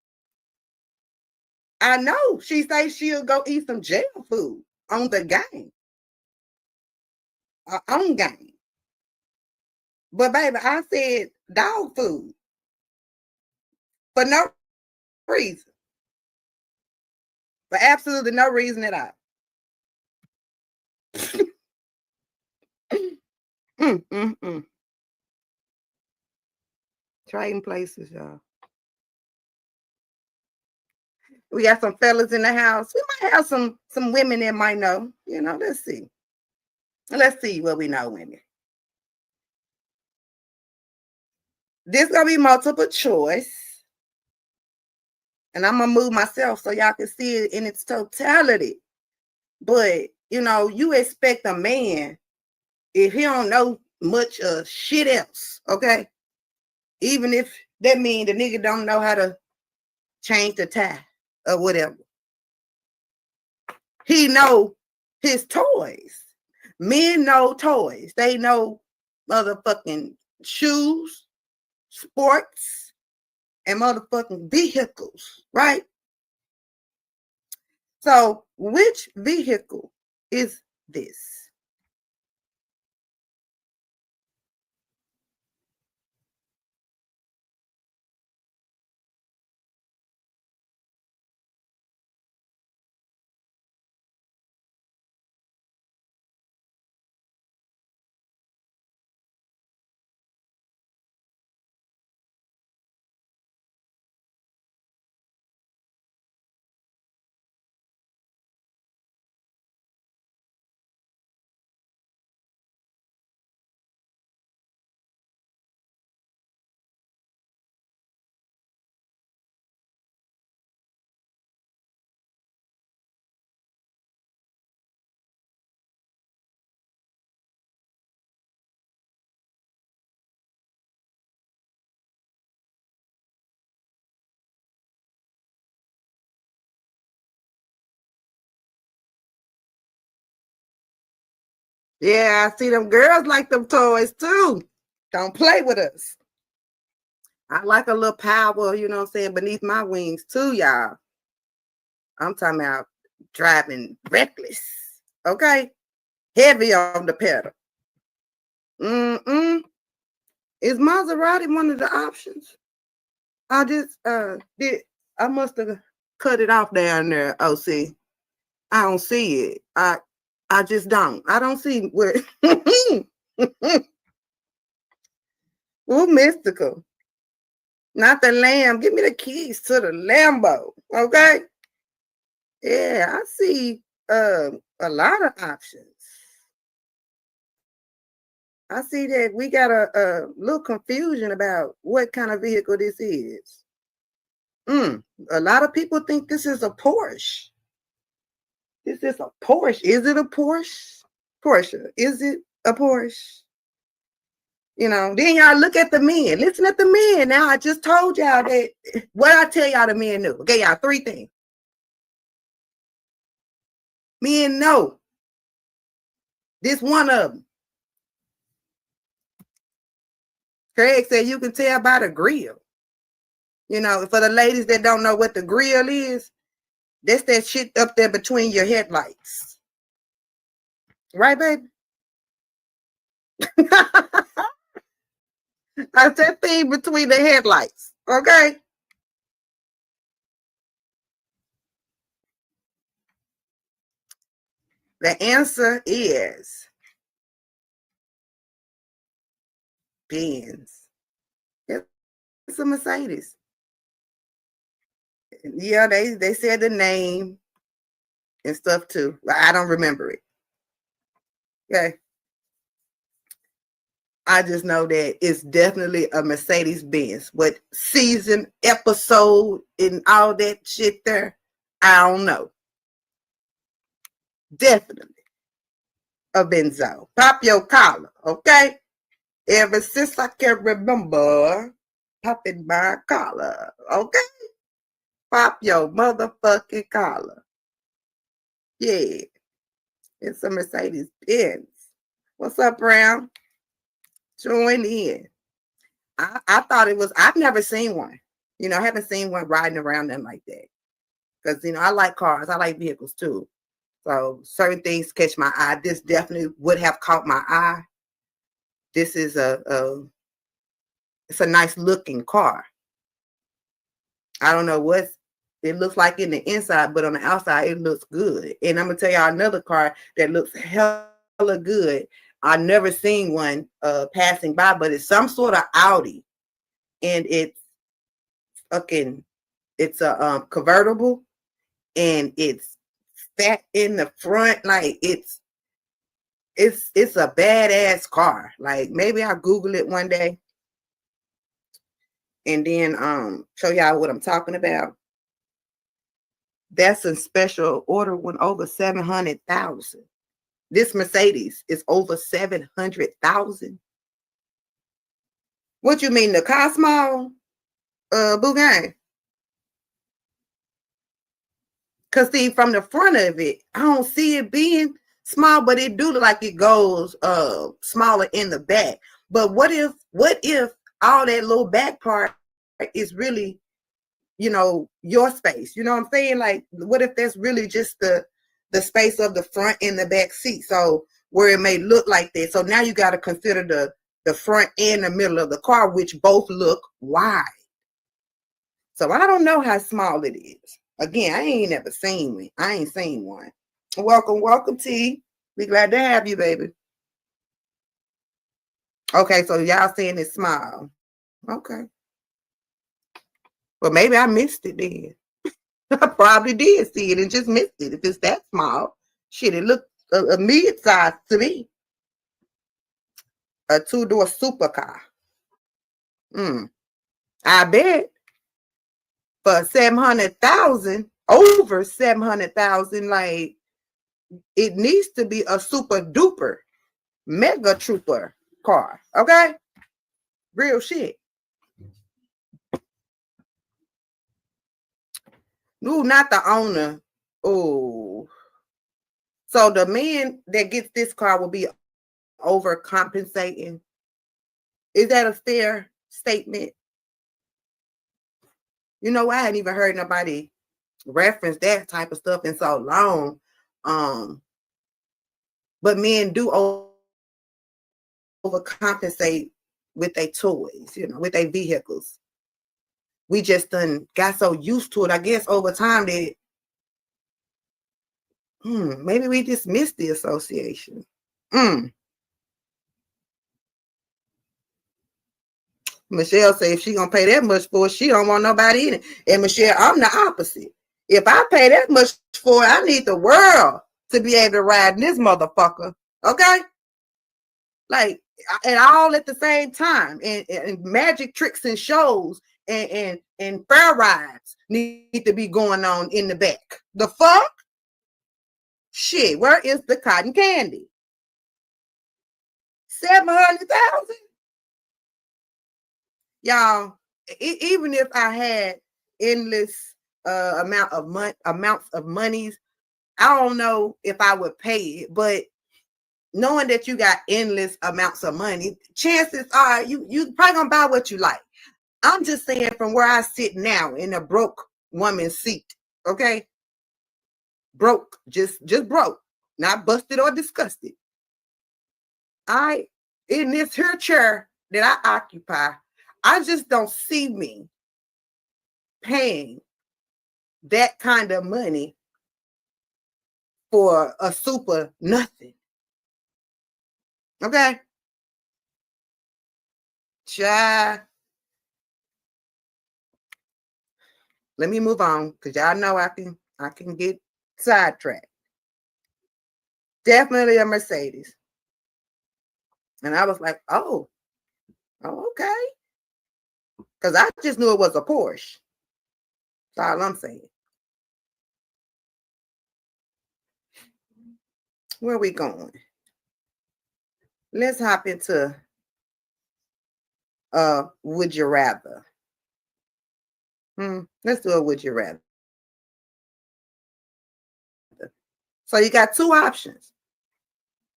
S2: I know she say she'll go eat some jail food on the game. On game. But baby, I said dog food for no reason. For absolutely no reason at all. Trading Places, y'all. We got some fellas in the house. We might have some women that might know. You know, let's see. Let's see what we know women. This gonna be multiple choice. And I'm gonna move myself so y'all can see it in its totality. But you know, you expect a man if he don't know much of shit else, okay? Even if that means the nigga don't know how to change the tie or whatever. He know his toys. Men know toys. They know motherfucking shoes, sports, and motherfucking vehicles, right? So which vehicle is this? Yeah, I see them girls like them toys too. Don't play with us. I like a little power, you know what I'm saying, beneath my wings too, y'all. I'm talking about driving reckless. Okay? Heavy on the pedal. Mm-mm. Is Maserati one of the options? I just I must have cut it off down there. Oh, see. I don't see it. I just don't. I don't see where. Ooh, mystical. Not the lamb. Give me the keys to the Lambo. Okay. Yeah, I see a lot of options. I see that we got a little confusion about what kind of vehicle this is. A lot of people think this is a Porsche. This is a Porsche. Is it a Porsche? Porsche. Is it a Porsche? You know, then y'all look at the men. Listen at the men. Now, I just told y'all that what I tell y'all the men knew. Okay, y'all, 3 things. Men know. This one of them. Craig said you can tell by the grill. You know, for the ladies that don't know what the grill is, that's that shit up there between your headlights. Right, baby? That's that thing between the headlights. Okay? The answer is Benz. It's a Mercedes. Yeah, they said the name and stuff too. I don't remember it. Okay. I just know that it's definitely a Mercedes Benz. What season, episode, and all that shit there, I don't know. Definitely a Benzo. Pop your collar, okay? Ever since I can remember popping my collar, okay? Pop your motherfucking collar. Yeah, it's a Mercedes Benz. What's up, Brown? Join in. I thought it was, I've never seen one. You know, I haven't seen one riding around them like that. Because, you know, I like cars. I like vehicles too. So certain things catch my eye. This definitely would have caught my eye. This is it's a nice looking car. I don't know what it looks like in the inside, but on the outside, it looks good. And I'm going to tell y'all another car that looks hella good. I've never seen one passing by, but it's some sort of Audi. And it's a convertible, and it's fat in the front. Like it's a badass car. Like maybe I'll Google it one day and then show y'all what I'm talking about. That's a special order one over 700,000. This Mercedes is over 700,000. What you mean, the Cosmo Bugatti? Because see, from the front of it, I don't see it being small, but it do look like it goes smaller in the back. But what if all that little back part is really, you know, your space? You know what I'm saying? Like, what if that's really just the space of the front and the back seat? So where it may look like that. So now you got to consider the front and the middle of the car, which both look wide. So I don't know how small it is. Again, I ain't never seen one. I ain't seen one. Welcome, T. We glad to have you, baby. Okay, so y'all saying it's small. Okay. Well, maybe I missed it then. I probably did see it and just missed it. If it's that small, shit, it looked a mid-size to me. A 2-door supercar. I bet for 700,000, over 700,000, like it needs to be a super duper mega trooper car. Okay, real shit. Ooh, not the owner. Oh, so the man that gets this car will be overcompensating. Is that a fair statement? You know, I hadn't even heard nobody reference that type of stuff in so long. But men do overcompensate with their toys, you know, with their vehicles. We just done got so used to it, I guess, over time that maybe we just missed the association. Michelle say if she gonna pay that much for it, she don't want nobody in it. And Michelle, I'm the opposite. If I pay that much for it, I need the world to be able to ride in this motherfucker. Okay? Like, and all at the same time. And magic tricks and shows and fair rides need to be going on in the back. The fuck? Shit, where is the cotton candy? 700,000? Y'all, even if I had endless amounts of monies, I don't know if I would pay it. But knowing that you got endless amounts of money, chances are you probably gonna buy what you like. I'm just saying from where I sit now in a broke woman's seat, okay? Broke, just broke, not busted or disgusted. In this here chair that I occupy, I just don't see me paying that kind of money for a super nothing. Okay? Child. Let me move on because y'all know I can get sidetracked. Definitely a Mercedes. And I was like, oh, okay. Because I just knew it was a Porsche. That's all I'm saying. Where are we going? Let's hop into would you rather? Let's do a would you rather. So you got two options.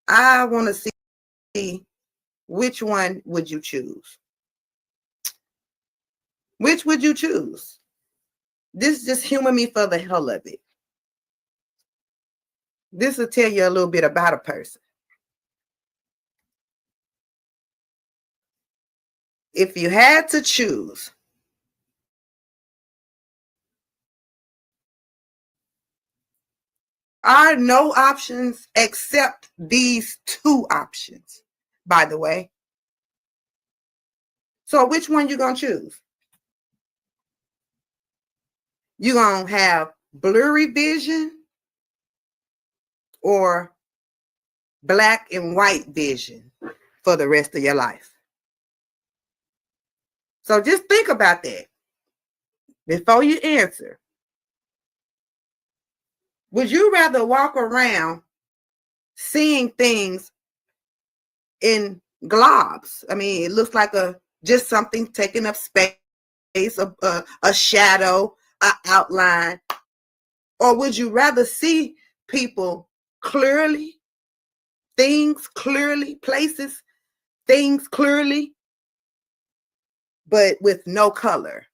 S2: I want to see which one would you choose? Which would you choose? This just humor me for the hell of it. This will tell you a little bit about a person. If you had to choose, are no options except these two options, by the way. So which one you gonna choose? You gonna have blurry vision or black and white vision for the rest of your life? So just think about that before you answer. Would you rather walk around seeing things in globs? I mean, it looks like just something taking up space, a shadow, an outline. Or would you rather see people clearly, things clearly, places, things clearly, but with no color?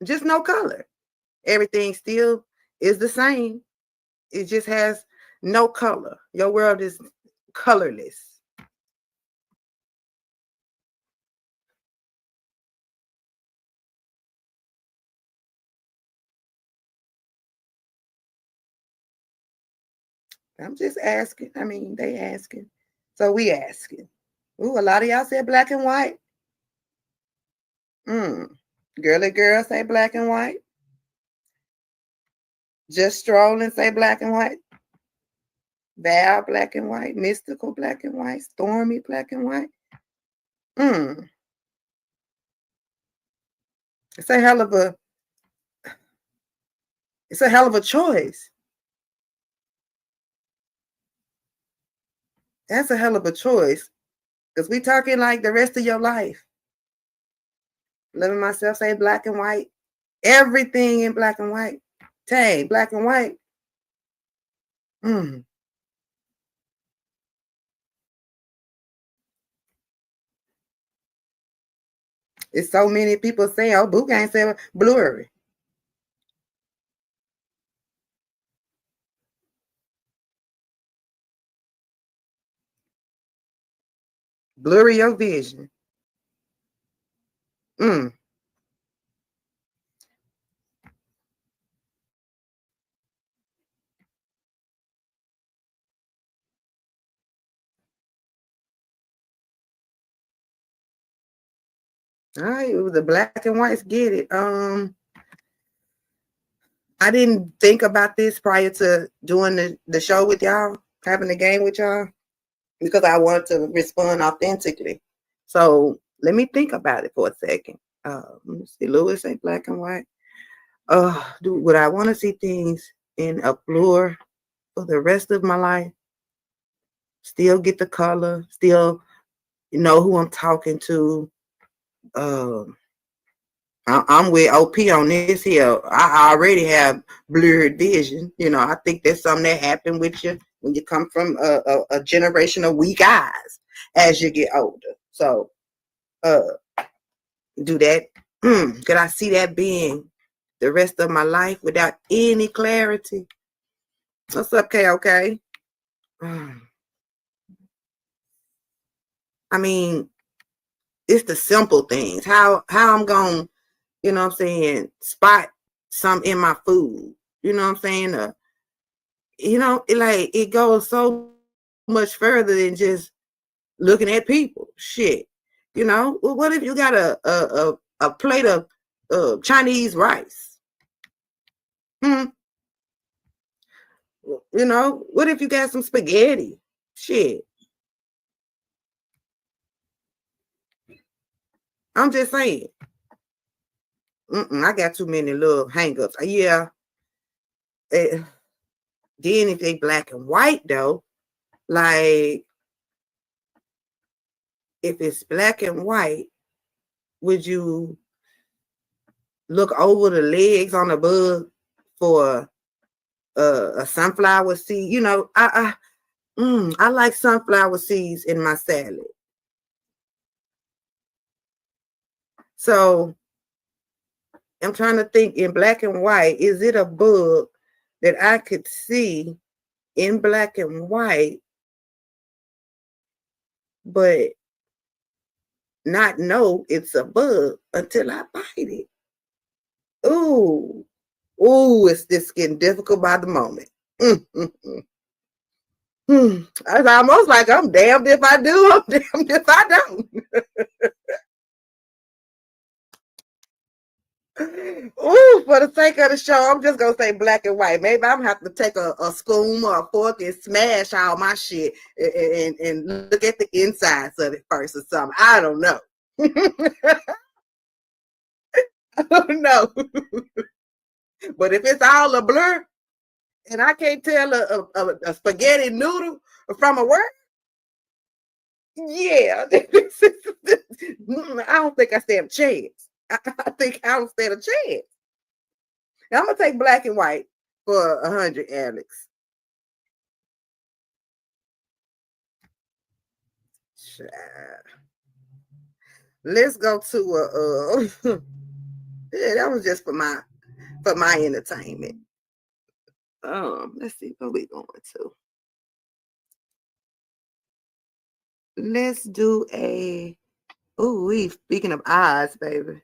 S2: Just no color. Everything still is the same. It just has no color. Your world is colorless. I'm just asking. I mean, they asking. So we asking. Ooh, a lot of y'all said black and white. Girly girl say black and white. Just strolling say black and white. Val black and white. Mystical black and white. Stormy black and white. It's a hell of a choice. That's a hell of a choice. Because we talking like the rest of your life. Living myself say black and white. Everything in black and white. Tay, black and white. Mm. It's so many people saying, oh, Boo can't say blurry. Blurry your vision. Mm. All right, it was the black and whites get it. I didn't think about this prior to doing the show with y'all, having the game with y'all, because I wanted to respond authentically. So let me think about it for a second. Let me see. Lewis say black and white. Would I want to see things in a blur for the rest of my life? Still get the color, still know who I'm talking to. I'm with OP on this here. I already have blurred vision. You know, I think that's something that happened with you when you come from a generation of weak eyes as you get older. So, do that. Could I see that being the rest of my life without any clarity? What's up, KOK? I mean, it's the simple things. How I'm going, you know what I'm saying, spot some in my food. You know what I'm saying? You know, it goes so much further than just looking at people. Shit. You know, well, what if you got a plate of Chinese rice? You know, what if you got some spaghetti? Shit. I'm just saying. I got too many little hang-ups. Yeah. Then if they black and white though, like if it's black and white, would you look over the legs on the bug for a sunflower seed? You know, I like sunflower seeds in my salad. So I'm trying to think in black and white, is it a bug that I could see in black and white, but not know it's a bug until I bite it? Ooh, it's just getting difficult by the moment. It's almost like I'm damned if I do, I'm damned if I don't. Ooh, for the sake of the show, I'm just gonna say black and white. Maybe I'm gonna have to take a spoon or a fork and smash all my shit and look at the insides of it first or something. I don't know. I don't know. But if it's all a blur and I can't tell a spaghetti noodle from a word, yeah, I don't think I stand a chance. I think I don't stand a chance. Now, I'm gonna take black and white for 100, Alex. Let's go to yeah, that was just for my entertainment. Let's see what we going to. Let's do speaking of eyes, baby.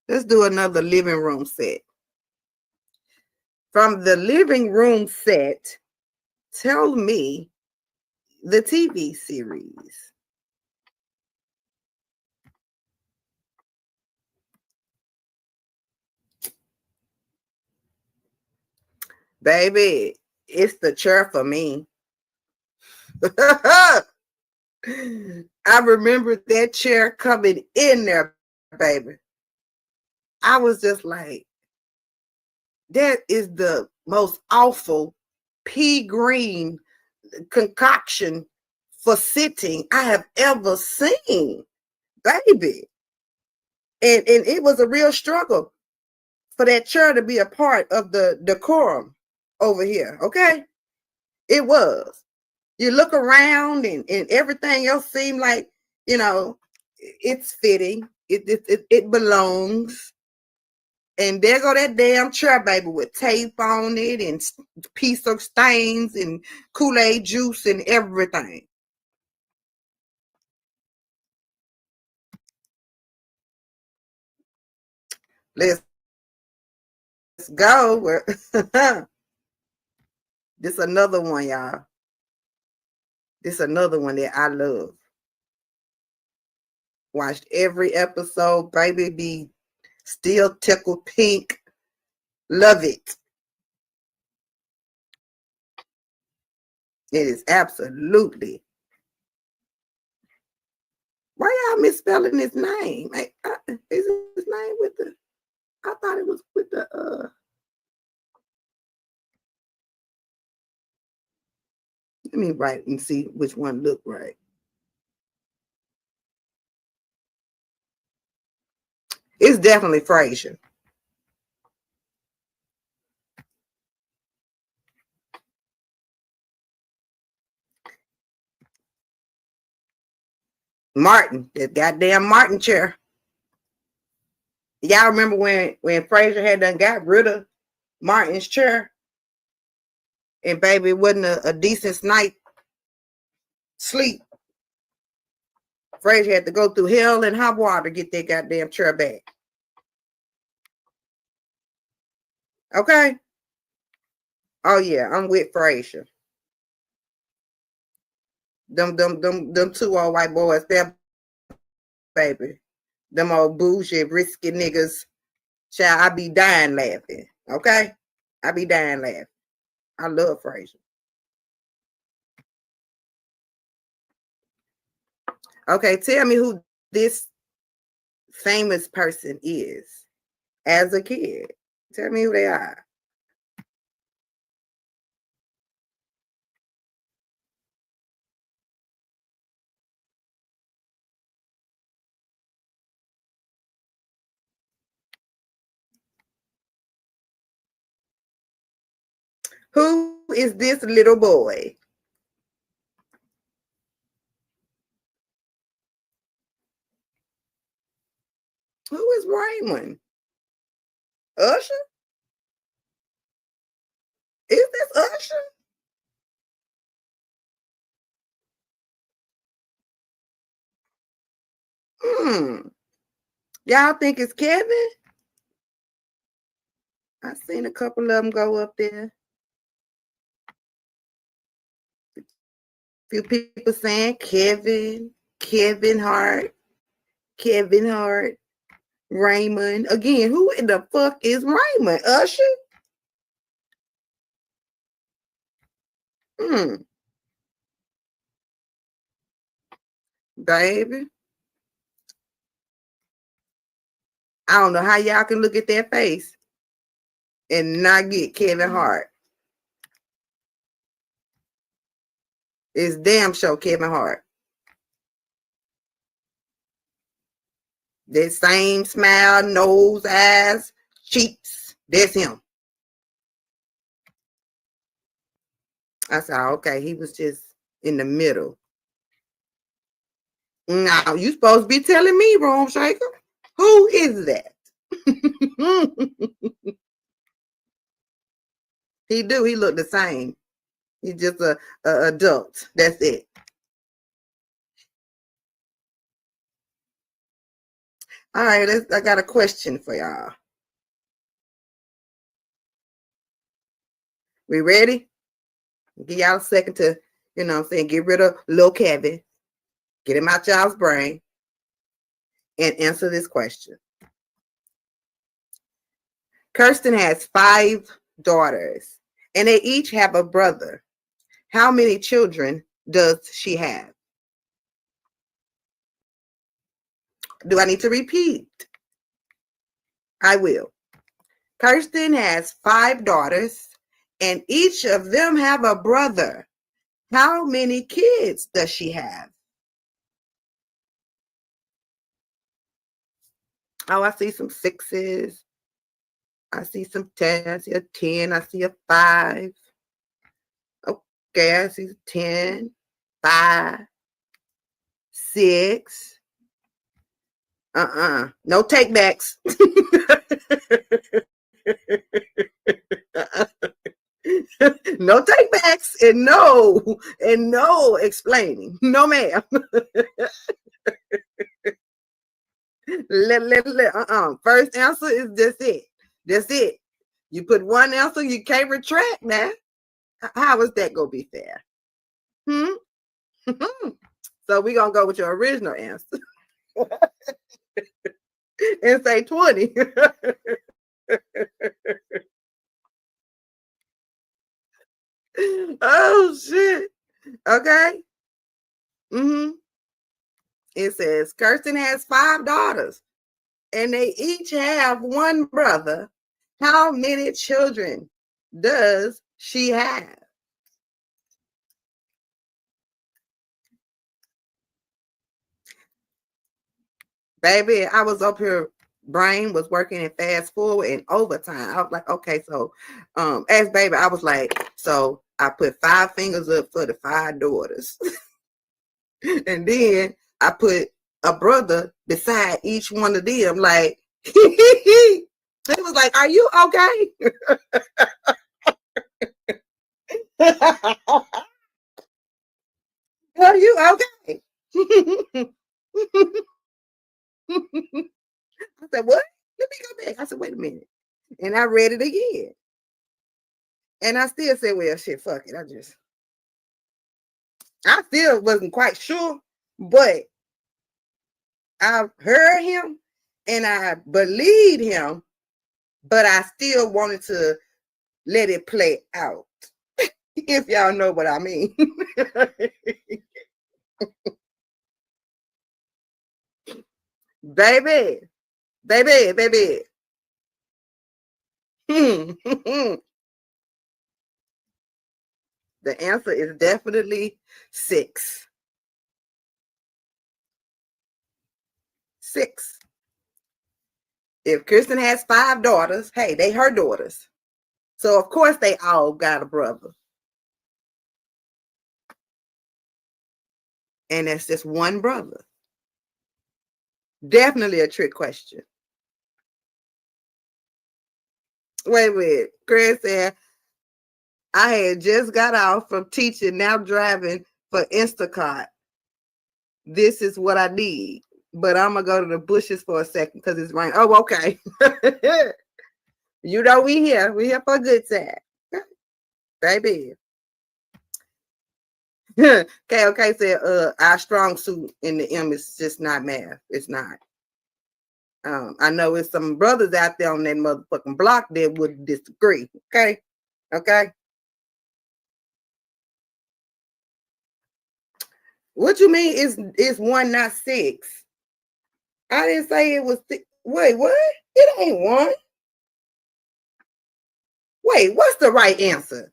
S2: Let's do another living room set. From the living room set, tell me the TV series. Baby, it's the chair for me. I remember that chair coming in there, baby. I was just like, that is the most awful pea green concoction for sitting I have ever seen, baby. And it was a real struggle for that chair to be a part of the decorum over here, okay? It was. You look around and everything else seemed like, it's fitting. It belongs. And there go that damn chair, baby, with tape on it and piece of stains and Kool-Aid juice and everything. Let's go. This another one, y'all. This another one that I love. Watched every episode, baby, be still tickled pink. Love it. It is absolutely. Why y'all misspelling his name? Is his name with the? I thought it was with the. Let me write and see which one looked right. It's definitely Frasier. Martin, that goddamn Martin chair. Y'all remember when Frasier had done got rid of Martin's chair? And baby, it wasn't a decent night's sleep. Frasier had to go through hell and hot water to get that goddamn chair back. Okay? Oh yeah, I'm with Frasier. Them two old white boys, there, baby. Them old bougie, risky niggas. Child, I be dying laughing. Okay? I be dying laughing. I love Frasier. Okay, tell me who this famous person is as a kid. Tell me who they are. Who is this little boy? Who is Raymond? Usher? Is this Usher? Y'all think it's Kevin? I've seen a couple of them go up there. A few people saying Kevin Hart, Raymond. Again, who in the fuck is Raymond? Usher? Baby. I don't know how y'all can look at that face and not get Kevin Hart. It's damn sure Kevin Hart. That same smile, nose, eyes, cheeks. That's him. I said, okay, he was just in the middle. Now, you supposed to be telling me, Rome Shaker. Who is that? He do. He look the same. He's just a adult. That's it. All right, I got a question for y'all. We ready? Give y'all a second to, get rid of Lil Kevin. Get him out y'all's brain and answer this question. Kirsten has 5 daughters, and they each have a brother. How many children does she have? Do I need to repeat? I will. Kirsten has 5 daughters, and each of them have a brother. How many kids does she have? Oh, I see some 6s. I see some 10s. I see a 10. I see a 5. Gas is 10, 5, 6. No takebacks. No takebacks and no explaining. No, ma'am. First answer is just it. That's it. You put one answer, you can't retract now. How is that gonna be fair? So we're gonna go with your original answer and say 20. Oh shit. Okay. It says Kirsten has 5 daughters and they each have one brother. How many children does she have? Baby, I was up here, brain was working in fast forward and overtime. I was like, okay, so as baby, I was like, so I put 5 fingers up for the 5 daughters. And then I put a brother beside each one of them, like, he was like, are you okay? Are you okay? I said, what? Let me go back. I said, wait a minute. And I read it again. And I still said, well, shit, fuck it. I still wasn't quite sure, but I heard him and I believed him, but I still wanted to let it play out. If y'all know what I mean. Baby. The answer is definitely 6. 6. If Kristen has 5 daughters, hey, they her daughters. So of course they all got a brother. And that's just one brother. Definitely a trick question. Wait. Chris said, I had just got off from teaching, now driving for Instacart. This is what I need. But I'm going to go to the bushes for a second because it's raining. Oh, okay. You know we here. We here for a good time. Baby. Okay said, our strong suit in the M is just not math. It's not. I know it's some brothers out there on that motherfucking block that would disagree. Okay. What you mean is 1 not 6? I didn't say it was 6. Wait, what? It ain't 1. Wait, what's the right answer?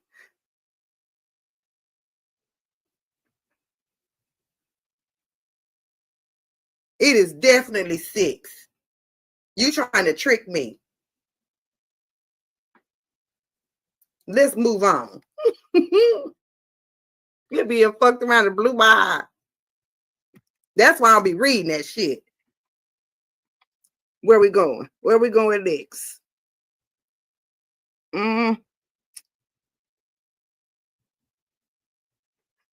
S2: It is definitely 6. You trying to trick me. Let's move on. You're being fucked around and blew my eye. That's why I'll be reading that shit. Where we going? Where we going next?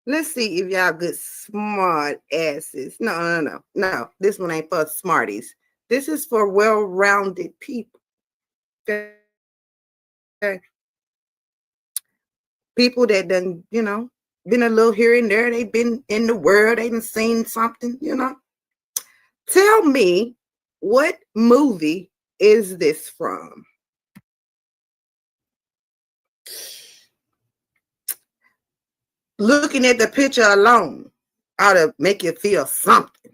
S2: Let's see if y'all good smart asses. No. This one ain't for smarties. This is for well-rounded people. Okay. People that done, been a little here and there. They've been in the world. They done seen something, Tell me, what movie is this from? Looking at the picture alone ought to make you feel something,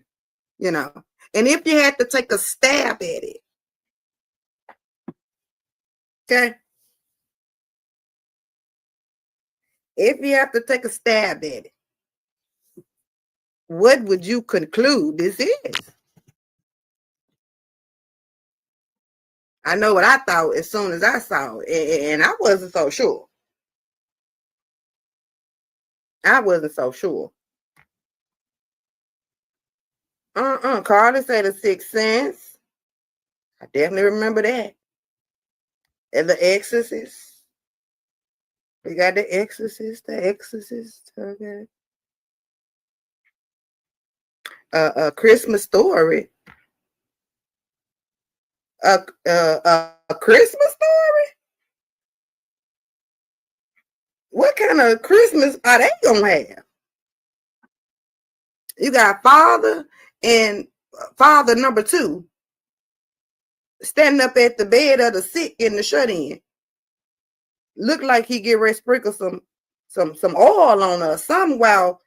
S2: And if you had to take a stab at it, okay? If you have to take a stab at it, what would you conclude this is? I know what I thought as soon as I saw it, and I wasn't so sure. I wasn't so sure. Carter said The Sixth Sense. I definitely remember that. And The Exorcist. We got The Exorcist. The Exorcist. Okay. A Christmas Story. A Christmas Story. What kind of Christmas are they gonna have? You got Father and Father number 2 standing up at the bed of the sick in the shut-in. Look like he get ready to sprinkle some oil on us, some while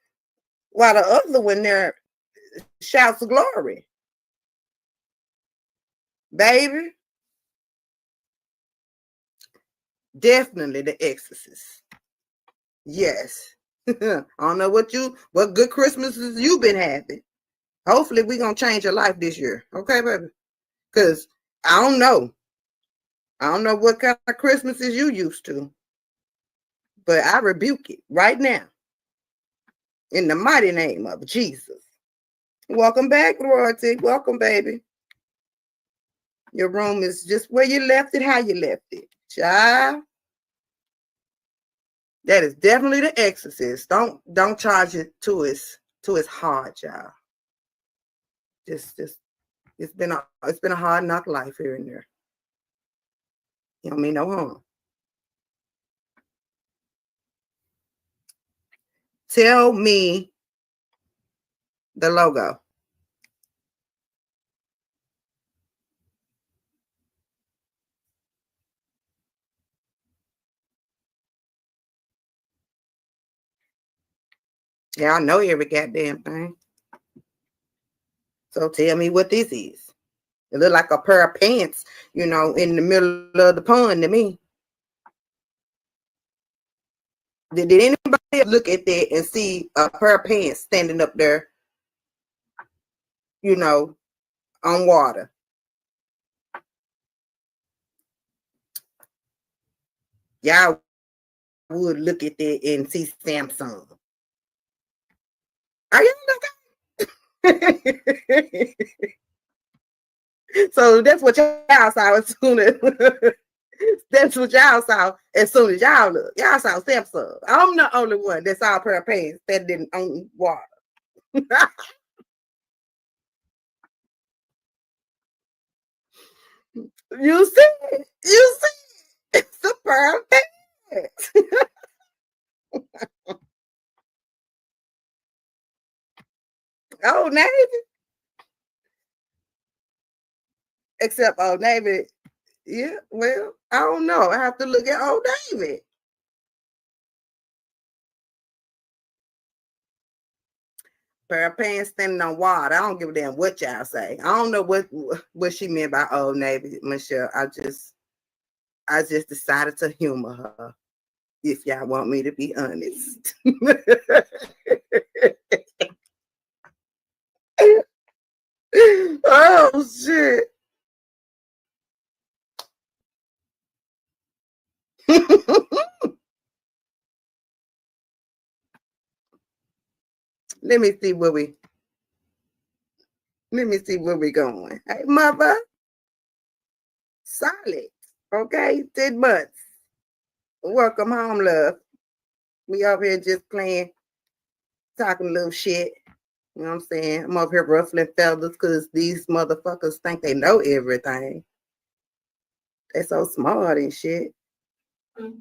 S2: the other one there shouts glory. Baby. Definitely The Exorcist. Yes. I don't know what good Christmases you've been having. Hopefully we're gonna change your life this year. Okay, baby? Because I don't know. I don't know what kind of Christmases you used to. But I rebuke it right now. In the mighty name of Jesus. Welcome back, Royalty. Welcome, baby. Your room is just where you left it, how you left it. Child. That is definitely The Exorcist. Don't charge it to its heart, y'all. Just it's been a hard knock life here and there. You don't mean no harm. Tell me the logo. Yeah, I know every goddamn thing. So tell me what this is. It look like a pair of pants, in the middle of the pond to me. Did anybody look at that and see a pair of pants standing up there, on water? Y'all would look at that and see Samsung. Are you okay? So that's what y'all saw as soon as that's what y'all saw as soon as y'all look. Y'all saw Samsung. I'm the only one that saw a pair of pants that didn't own water. You see, it's a pair of pants. Old Navy, except Old Navy. Yeah, well, I don't know. I have to look at Old Navy. Pair of pants standing on water. I don't give a damn what y'all say. I don't know what she meant by Old Navy, Michelle. I just decided to humor her. If y'all want me to be honest. Oh shit. Let me see where we going. Hey, mother. Solid. Okay, 10 months. Welcome home, love. We over here just playing, talking a little shit. You know what I'm saying? I'm over here ruffling feathers because these motherfuckers think they know everything. They're so smart and shit. Mm-hmm.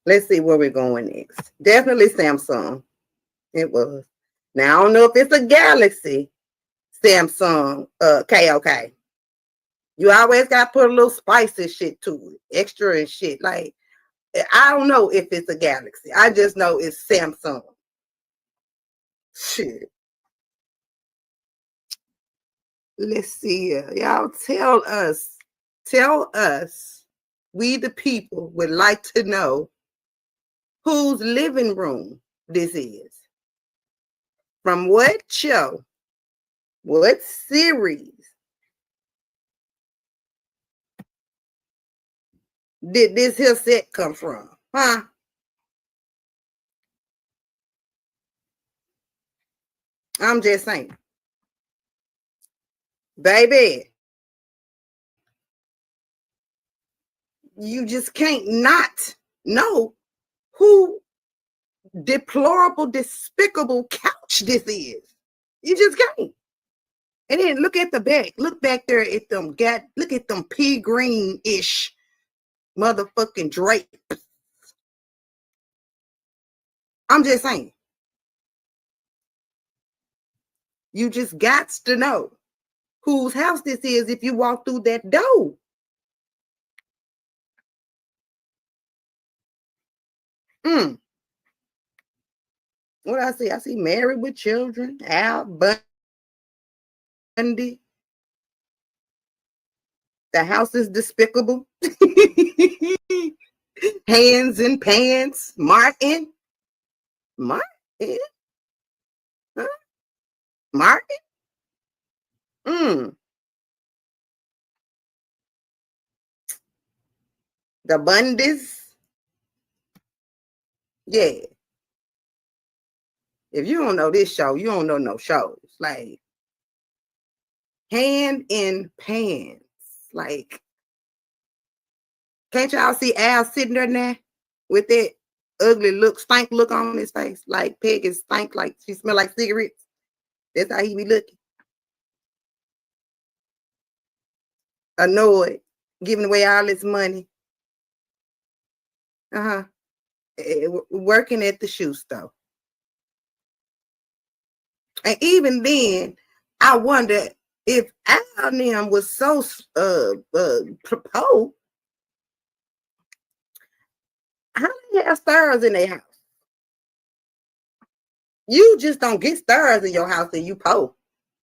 S2: Let's see where we're going next. Definitely Samsung. It was. Now, I don't know if it's a Galaxy Samsung KOK. You always got to put a little spicy shit to it. Extra and shit. Like, I don't know if it's a Galaxy. I just know it's Samsung. Shit. Let's see. Y'all tell us, we the people would like to know whose living room this is. From what show What series did this here set come from? Huh? I'm just saying. Baby, you just can't not know who deplorable, despicable couch this is. You just can't. And then look at the back. Look back there at them. Look at them pea green-ish motherfucking drapes. I'm just saying. You just got to know whose house this is if you walk through that door. What I see? I see Married with Children, Al Bundy. The house is despicable. Hands in Pants. Martin. Martin? Huh? Martin? The Bundys. Yeah. If you don't know this show, you don't know no shows. Like Hand in Pants. Like, can't y'all see Al sitting there now with that ugly look, stank look on his face? Like Peggy stank, like she smell like cigarettes. That's how he be looking. Annoyed, giving away all his money. Working at the shoe store. And even then, I wonder if Al and them was so proposed, how do they have stars in their house? You just don't get stars in your house and you po.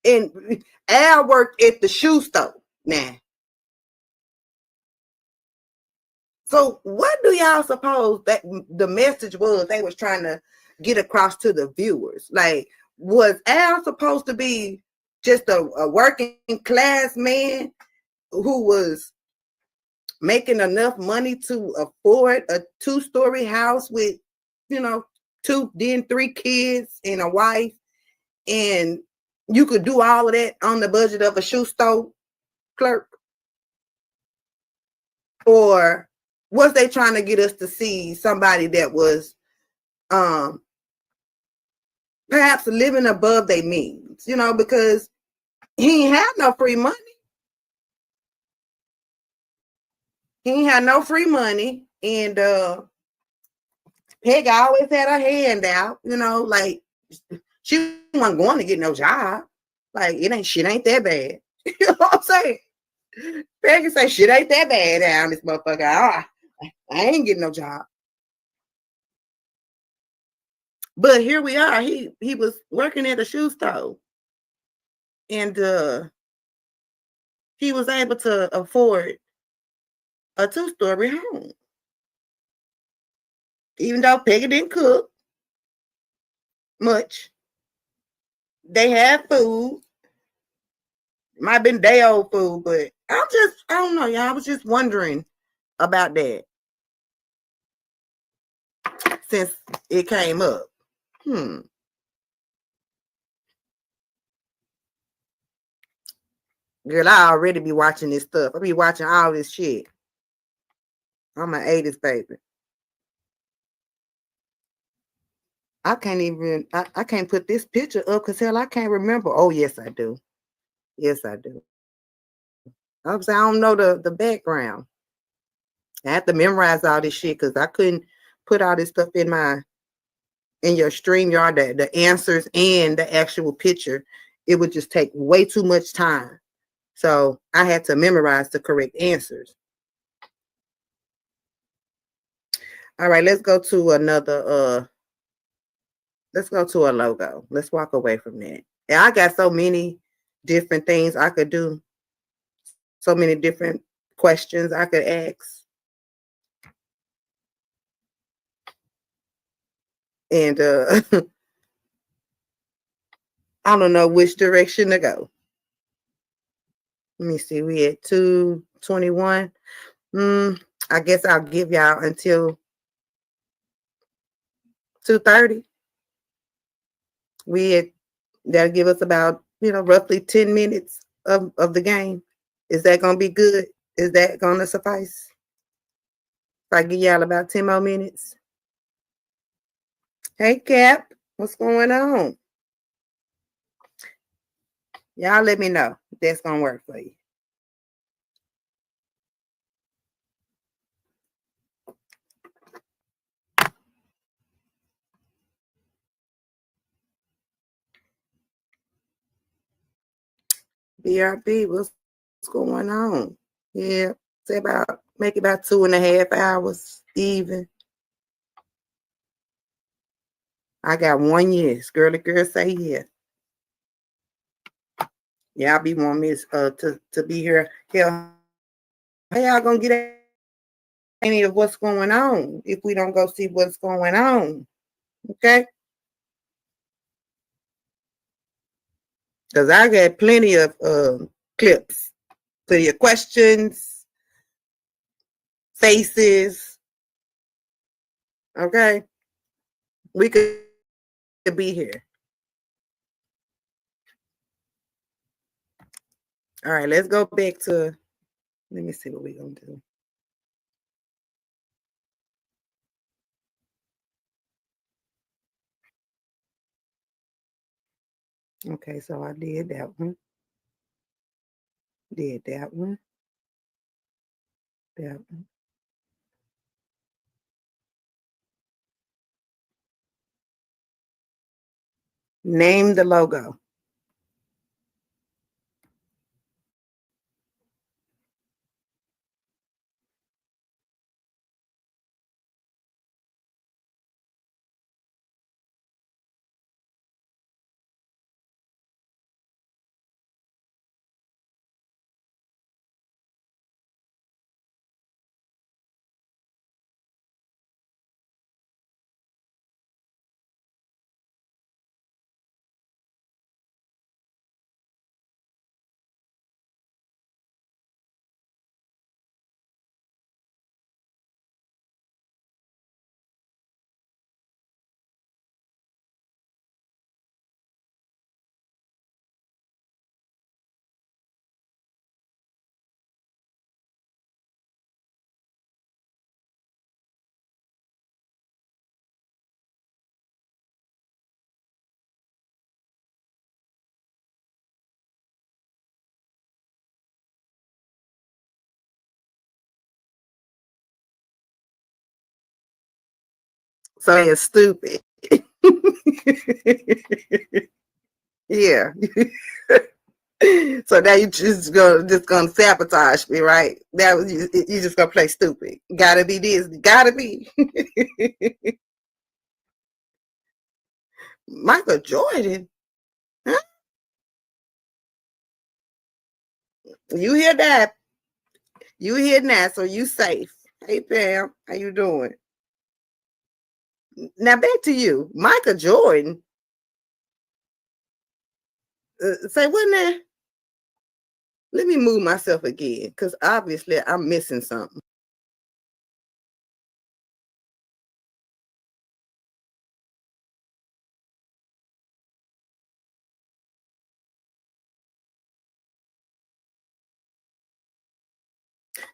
S2: And Al worked at the shoe store now. So what do y'all suppose that the message was they was trying to get across to the viewers? Like, was Al supposed to be just a working class man who was making enough money to afford a 2-story house with, 3 kids and a wife, and you could do all of that on the budget of a shoe store clerk? Or was they trying to get us to see somebody that was perhaps living above their means, because he ain't had no free money. He ain't had no free money. And Peg always had her hand out, like she wasn't going to get no job. Like, shit ain't that bad. You know what I'm saying? Peggy say shit ain't that bad down this motherfucker. I ain't getting no job. But here we are. He was working at a shoe store. And he was able to afford a 2-story home. Even though Peggy didn't cook much. They had food. It might have been day old food, but I don't know, y'all. I was just wondering about that since it came up. Girl, I already be watching this stuff. I be watching all this shit. I'm an 80s baby. I can't put this picture up because hell, I can't remember. Oh, yes, I do. Yes, I do. I don't know the background. I have to memorize all this shit because I couldn't put all this stuff in your StreamYard, the answers and the actual picture. It would just take way too much time. So I had to memorize the correct answers. All right, let's go to another let's go to a logo. Let's walk away from that. And I got so many different things I could do. So many different questions I could ask. And I don't know which direction to go. Let me see. We at 2:21. I guess I'll give y'all until 2:30. That'll give us about, roughly 10 minutes of the game. Is that gonna be good? Is that gonna suffice? If I give y'all about 10 more minutes. Hey Cap, what's going on? Y'all let me know if that's gonna work for you. BRB, what's going on? Yeah, say make it about 2.5 hours even. I got 1 yes. Girly girl say yeah. Y'all be wanting me to be here. Hell, how y'all gonna get any of what's going on if we don't go see what's going on? Okay? Because I got plenty of clips to your questions, faces. Okay? We could be here. All right, let's go back to, let me see what we're going to do. Okay, so I did that one. Did that one. That one. Name the logo. So it's stupid. Yeah. So now you just gonna sabotage me, right? That was you just gonna play stupid. Gotta be this. Gotta be. Michael Jordan. Huh? You hear that? You hear that? So you safe. Hey Pam, how you doing? Now back to you, Michael Jordan. Say what now? Let me move myself again, because obviously I'm missing something.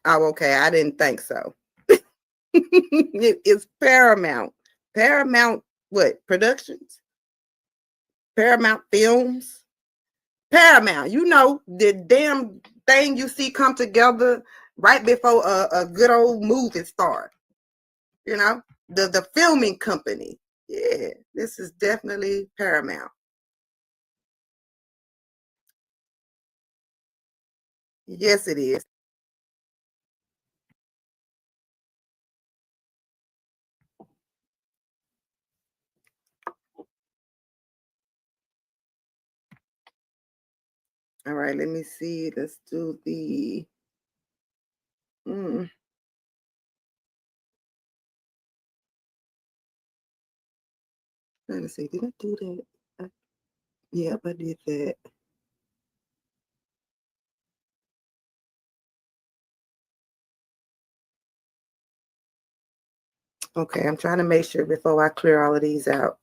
S2: Oh, okay. I didn't think so. It's Paramount. Paramount what? Productions? Paramount Films? Paramount. You know, the damn thing you see come together right before a good old movie start. You know, the filming company. Yeah, this is definitely Paramount. Yes, it is. All right, let me see. Let's do the. Let me see. Did I do that? Yep, I did that. Okay, I'm trying to make sure before I clear all of these out.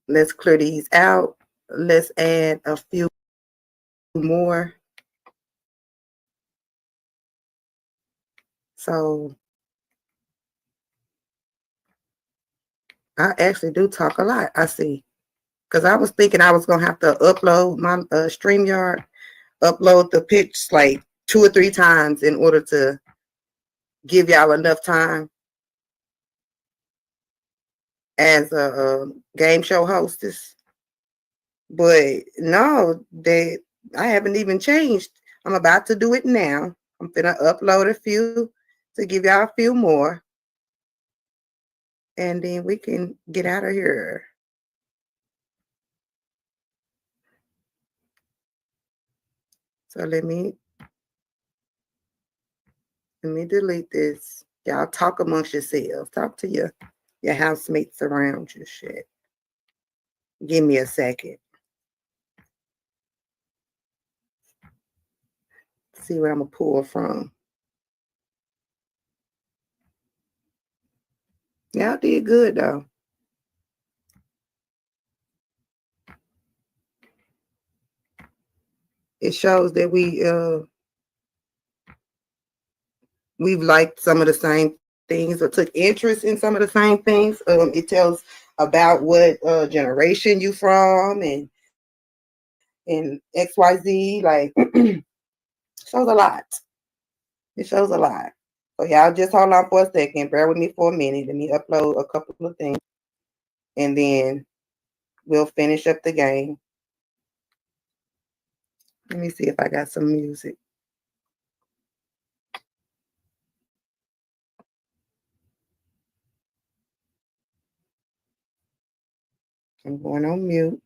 S2: Let's clear these out. Let's add a few more. So I actually do talk a lot, I see. Because I was thinking I was going to have to upload my StreamYard, upload the pitch like 2 or 3 times in order to give y'all enough time as a game show hostess. But no, I haven't even changed. I'm about to do it now. I'm gonna upload a few to give y'all a few more. And then we can get out of here. So let me delete this. Y'all talk amongst yourselves. Talk to your housemates around you. Shit. Give me a second. See what I'm gonna pull from. Y'all did good though. It shows that we've liked some of the same things or took interest in some of the same things. It tells about what generation you from and XYZ. Like shows a lot. It shows a lot. So y'all just hold on for a second. Bear with me for a minute. Let me upload a couple of things, and then we'll finish up the game. Let me see if I got some music. I'm going on mute.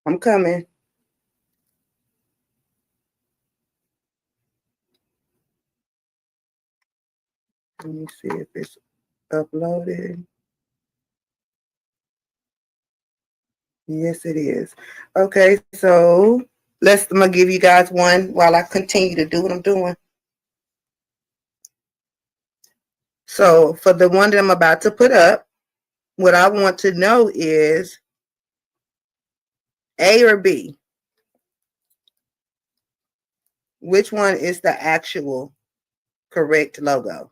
S2: I'm coming. Let me see if it's uploaded. Yes, it is. Okay, so I'm gonna give you guys one while I continue to do what I'm doing. So for the one that I'm about to put up, what I want to know is A or B. Which one is the actual correct logo?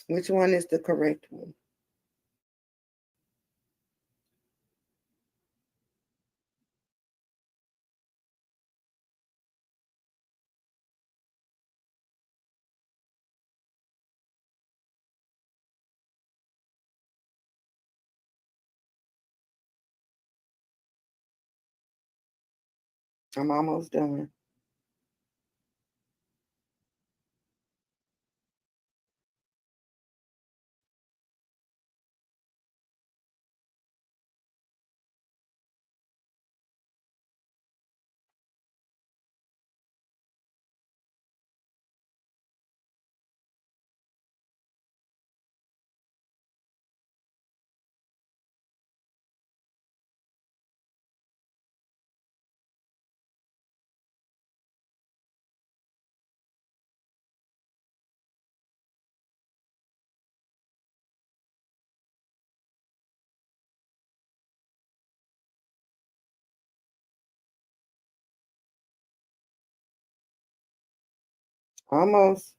S2: Which one is the correct one? I'm almost done. Almost.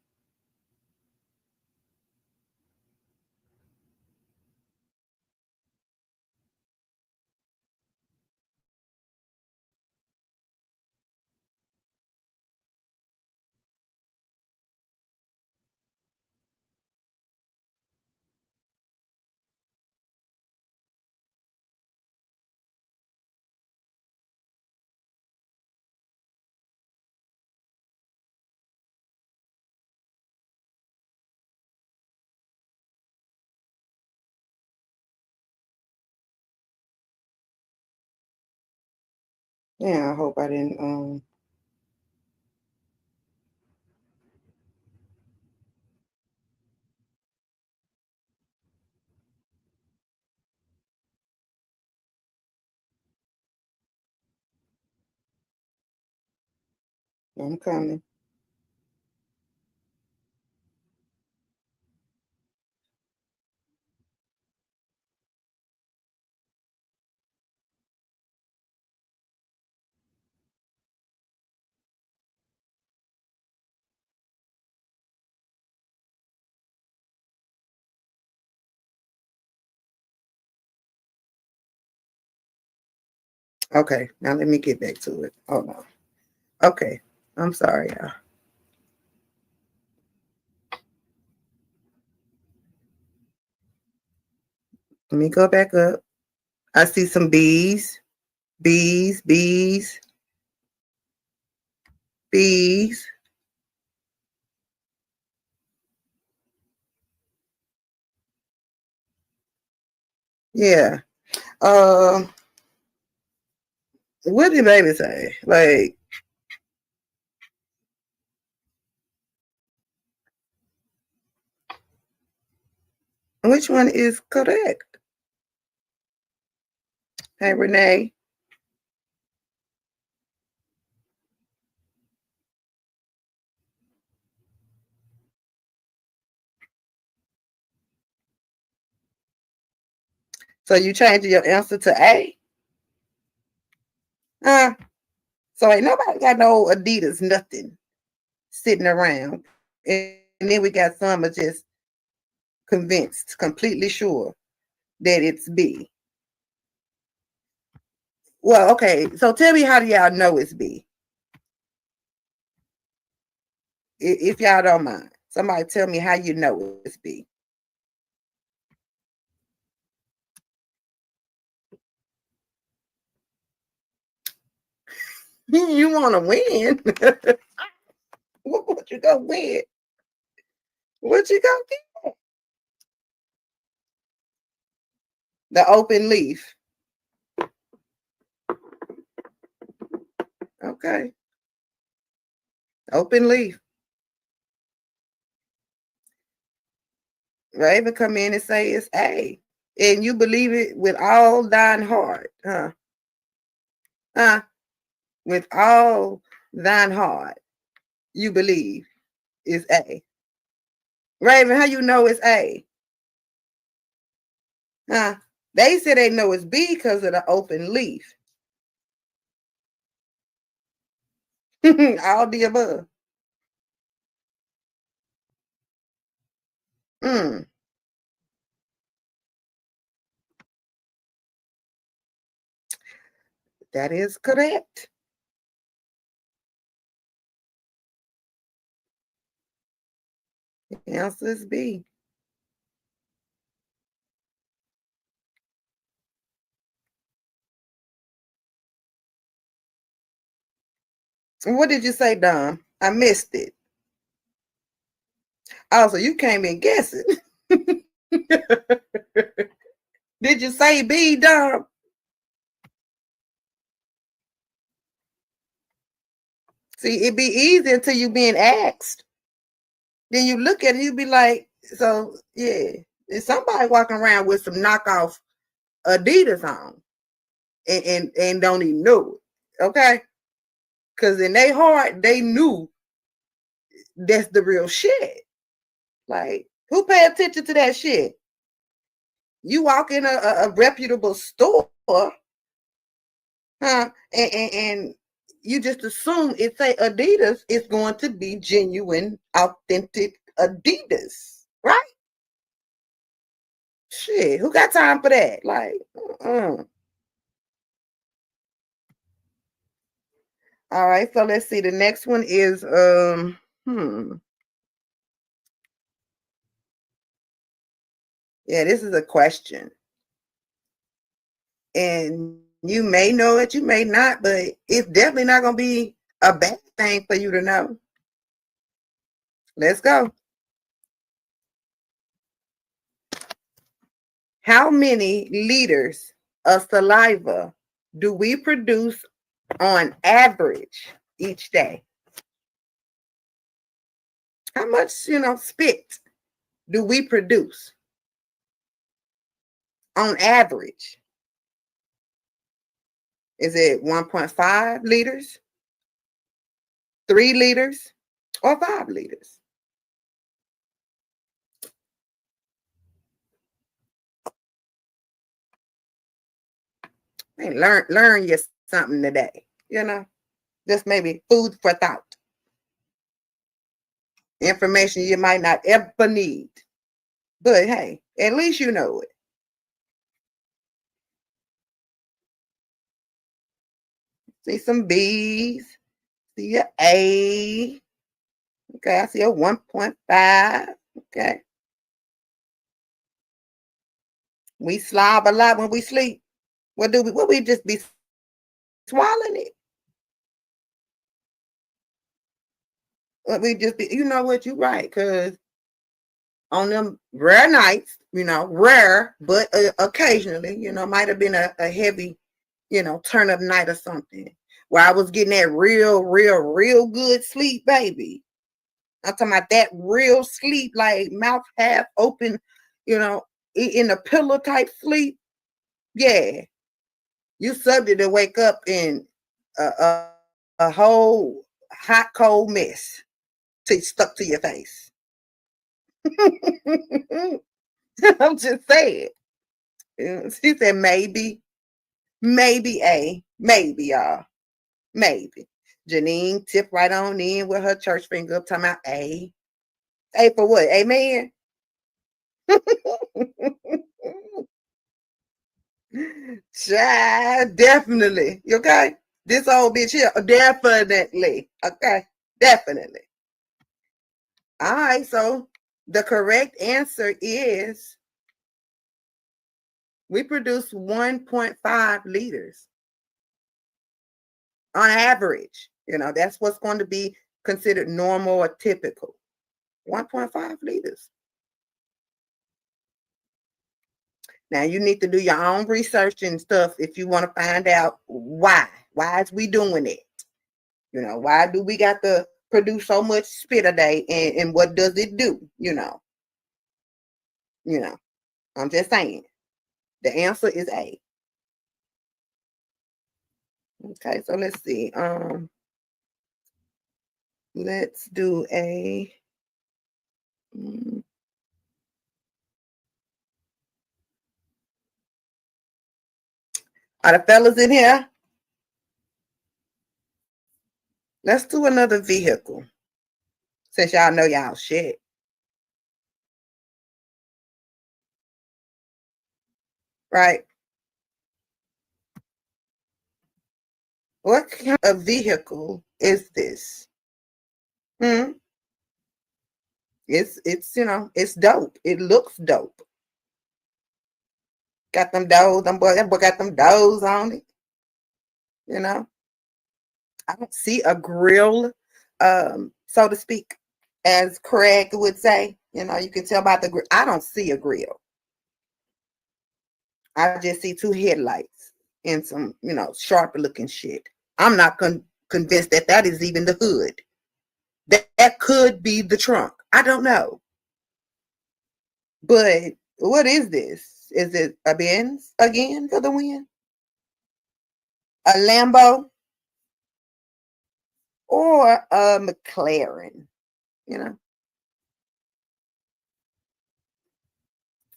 S2: Yeah, I hope I didn't. I'm coming. Okay, now let me get back to it. Hold on. Okay, I'm sorry, y'all. Let me go back up. I see some bees, bees, bees, bees. Yeah. Um, what did baby say? Like, which one is correct? Hey, Renee. So you changing your answer to A? So ain't nobody got no Adidas, nothing. sitting around. And then we got some are just convinced, completely sure that it's B. Well, okay, so tell me, how do y'all know it's B? If y'all don't mind, somebody tell me how you know it's B. You want to win? What you gonna win? What you gonna get? The open leaf. Okay, open leaf. Raven come in and say it's A, and you believe it with all thine heart, huh? Huh? With all thine heart, you believe it's A. Raven, how you know it's A? Huh? They say they know it's B because of the open leaf. All the above. Mm. That is correct. The answer is B. What did you say, Dom? I missed it. Oh, so you came in guessing. Did you say B, Dom? See, it'd be easy until you being asked. Then you look at it, you be like, so yeah, there's somebody walking around with some knockoff Adidas on and don't even know it. Okay? Because in their heart, they knew that's the real shit. Like, who pay attention to that shit? You walk in a reputable store, huh? And you just assume it say Adidas is going to be genuine, authentic Adidas, right? Shit, who got time for that? Like, all right, so let's see. The next one is yeah, this is a question. And you may know it, you may not, but it's definitely not gonna be a bad thing for you to know. Let's go. How many liters of saliva do we produce on average each day? How much, spit do we produce on average? Is it 1.5 liters, 3 liters, or 5 liters? Hey, learn you something today, just maybe food for thought. Information you might not ever need. But hey, at least you know it. See some B's, see a A. Okay, I see a 1.5. Okay. We slob a lot when we sleep. What do we? What we just be swallowing it? What we just be? You know what? You're right, because on them rare nights, rare, but occasionally, might have been a heavy, turn up night or something where I was getting that real good sleep, baby. I'm talking about that real sleep, like mouth half open, in a pillow type sleep. Yeah, you subject to wake up in a whole hot cold mess stuck to your face. I'm just saying. She said maybe A, maybe y'all, maybe. Janine tipped right on in with her church finger up, talking about A. A for what? Amen. Child, definitely. Okay? This old bitch here, definitely. Okay? Definitely. All right, so the correct answer is we produce 1.5 liters on average. That's what's going to be considered normal or typical. 1.5 liters. Now you need to do your own research and stuff if you want to find out why. Why is we doing it? Why do we got to produce so much spit a day, and what does it do? I'm just saying. The answer is A. Okay, so let's see. Let's do a are the fellas in here? Let's do another vehicle. Since y'all know y'all shit. Right? What kind of vehicle is this? It's it's dope. It looks dope. Got them doors, that boy got them doors on it. I don't see a grill, so to speak, as Craig would say. You can tell by the grill. I don't see a grill. I just see two headlights and some, sharp looking shit. I'm not convinced that is even the hood. That could be the trunk. I don't know. But what is this? Is it a Benz again for the win? A Lambo? Or a McLaren?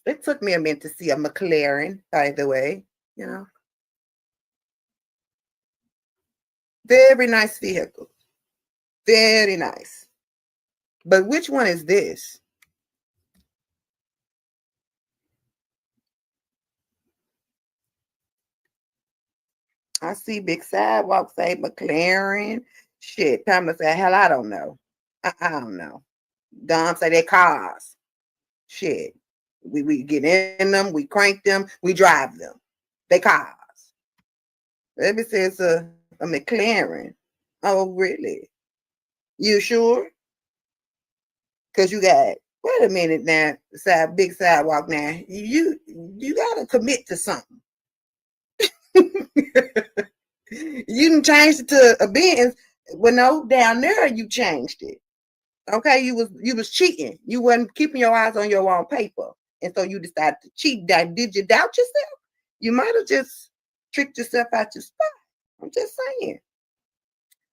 S2: It took me a minute to see a McLaren, by the way. Very nice vehicle. Very nice. But which one is this? I see big sidewalks say McLaren. Shit, Thomas said, hell, I don't know. I don't know. Dom say they're cars. Shit. We get in them, we crank them, we drive them. They cars. Maybe says a McLaren. Oh, really? You sure? Because you got, wait a minute now, big sidewalk now. You gotta commit to something. You didn't change it to a Benz. Well, no, down there you changed it. Okay, you was cheating. You wasn't keeping your eyes on your own paper, and so you decided to cheat. Did you doubt yourself? You might have just tricked yourself out your spot. I'm just saying.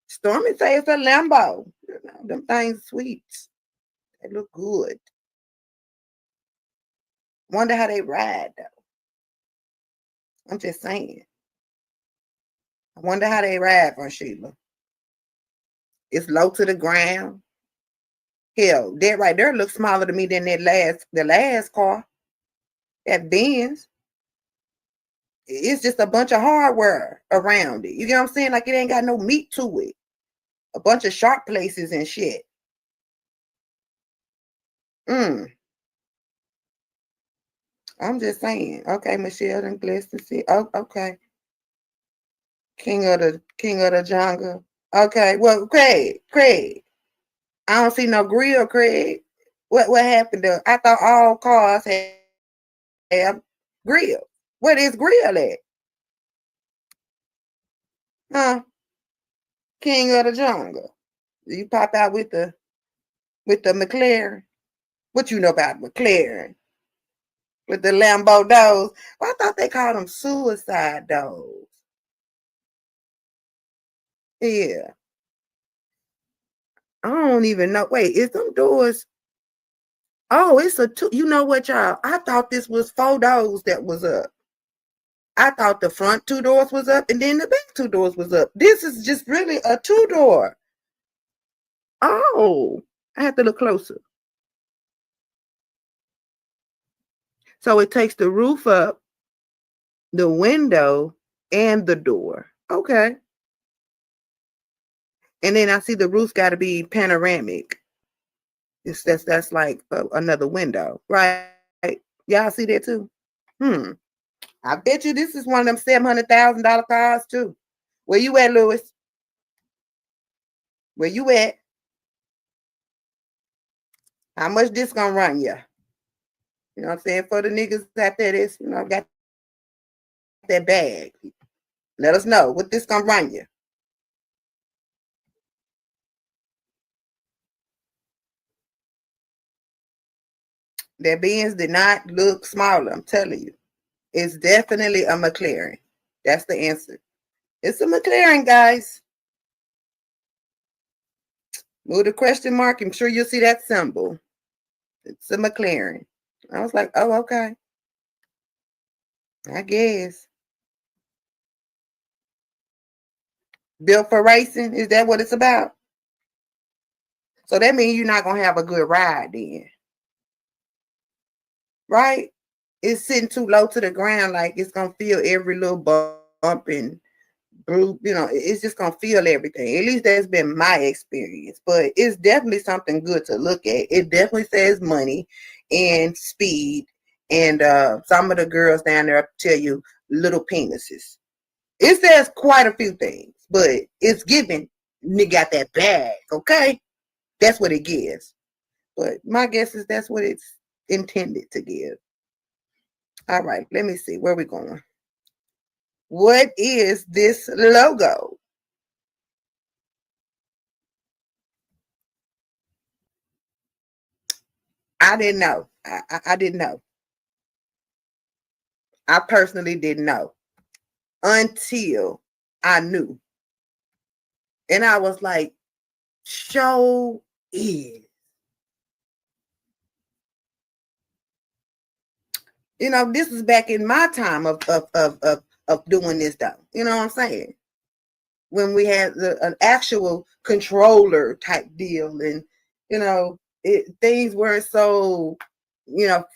S2: Stormy says it's a Lambo. Them things sweet. They look good. Wonder how they ride though. I'm just saying. I wonder how they ride, for Sheila. It's low to the ground. Hell, that right there looks smaller to me than the last car. That Benz. It's just a bunch of hardware around it. You get what I'm saying? Like it ain't got no meat to it. A bunch of sharp places and shit. I'm just saying. Okay, Michelle and Glisten. See. Oh, okay. King of the jungle. Okay. Well, Craig. I don't see no grill, Craig. What happened to? I thought all cars have grill. What is grill at? Huh? King of the jungle. You pop out with the McLaren. What you know about McLaren? With the Lambo doors. Well, I thought they called them suicide doors. Yeah. I don't even know. Wait, is them doors? Oh, it's a two. You know what, y'all? I thought this was 4 doors that was up. I thought the front 2 doors was up and then the back 2 doors was up. This is just really a 2-door. Oh, I have to look closer. So it takes the roof up, the window, and the door. Okay. And then I see the roof got to be panoramic. That's like another window, right? Y'all see that too? I bet you this is one of them $700,000 cars too. Where you at, Lewis? Where you at? How much this gonna run you? You know what I'm saying? For the niggas out there that's, got that bag. Let us know what this gonna run you. That Benz did not look smaller, I'm telling you. It's definitely a McLaren. That's the answer. It's a McLaren, guys. Move the question mark. I'm sure you'll see that symbol. It's a McLaren. I was like, oh, okay. I guess. Built for racing? Is that what it's about? So that means you're not going to have a good ride then. Right? It's sitting too low to the ground. Like it's going to feel every little bump and it's just going to feel everything. At least that's been my experience. But it's definitely something good to look at. It definitely says money and speed. And some of the girls down there tell you little penises. It says quite a few things, but it's giving. Nigga got that bag, okay? That's what it gives. But my guess is that's what it's intended to give. All right, let me see. Where are we going? What is this logo? I didn't know. I didn't know. I personally didn't know until I knew. And I was like, show is. This is back in my time of doing this though. You know what I'm saying? When we had an actual controller type deal, and things weren't so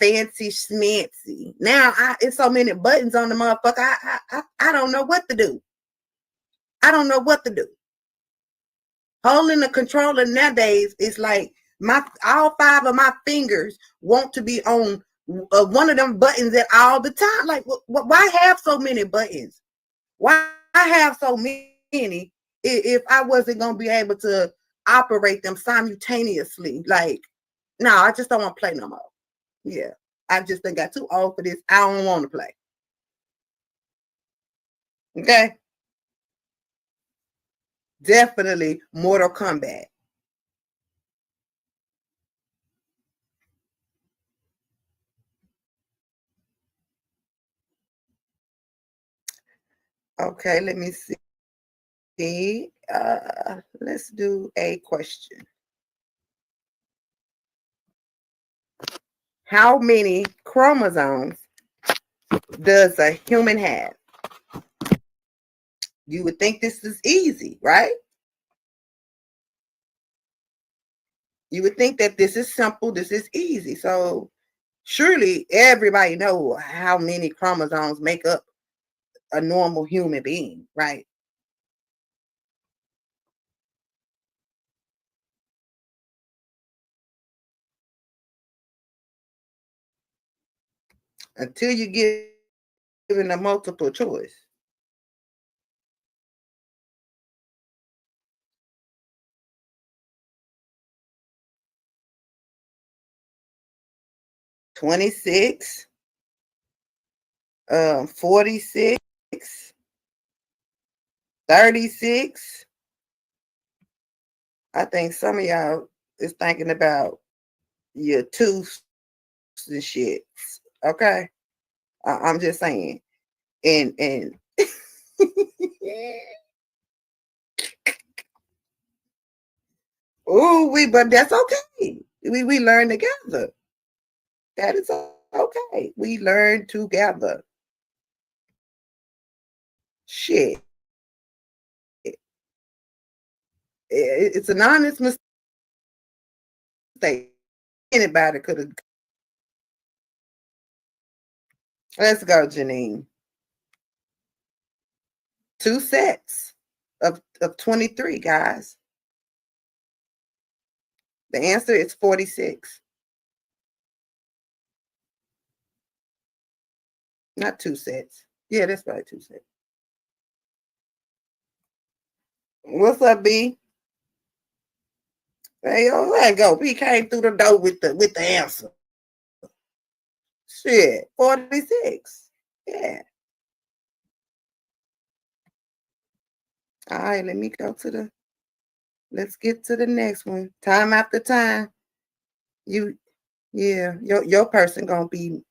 S2: fancy schmancy. Now it's so many buttons on the motherfucker. I don't know what to do. I don't know what to do. Holding the controller nowadays is like all 5 of my fingers want to be on one of them buttons at all the time. Like, why have so many buttons? Why have so many if I wasn't going to be able to operate them simultaneously? Like, no, I just don't want to play no more. Yeah, I just got too old for this. I don't want to play. Okay? Definitely Mortal Kombat. Okay, let me see. Let's do a question. How many chromosomes does a human have? You would think this is easy, right? You would think that this is simple, this is easy. So surely everybody knows how many chromosomes make up a normal human being, right? Until you get given a multiple choice. $26, 46, 36. I think some of y'all is thinking about your tooth and shit. Okay, I'm just saying, and but that's okay. We learn together. That is okay. We learn together. Shit. It's an honest mistake. Anybody could have. Let's go, Janine. 2 sets of 23, guys. The answer is 46. Not 2 sets. Yeah, that's probably 2 sets. What's up, B? Hey, yo, let go. B came through the door with the answer. Shit, 46. Yeah. All right, let me go to the. Let's get to the next one. Time after time. Your person gonna be.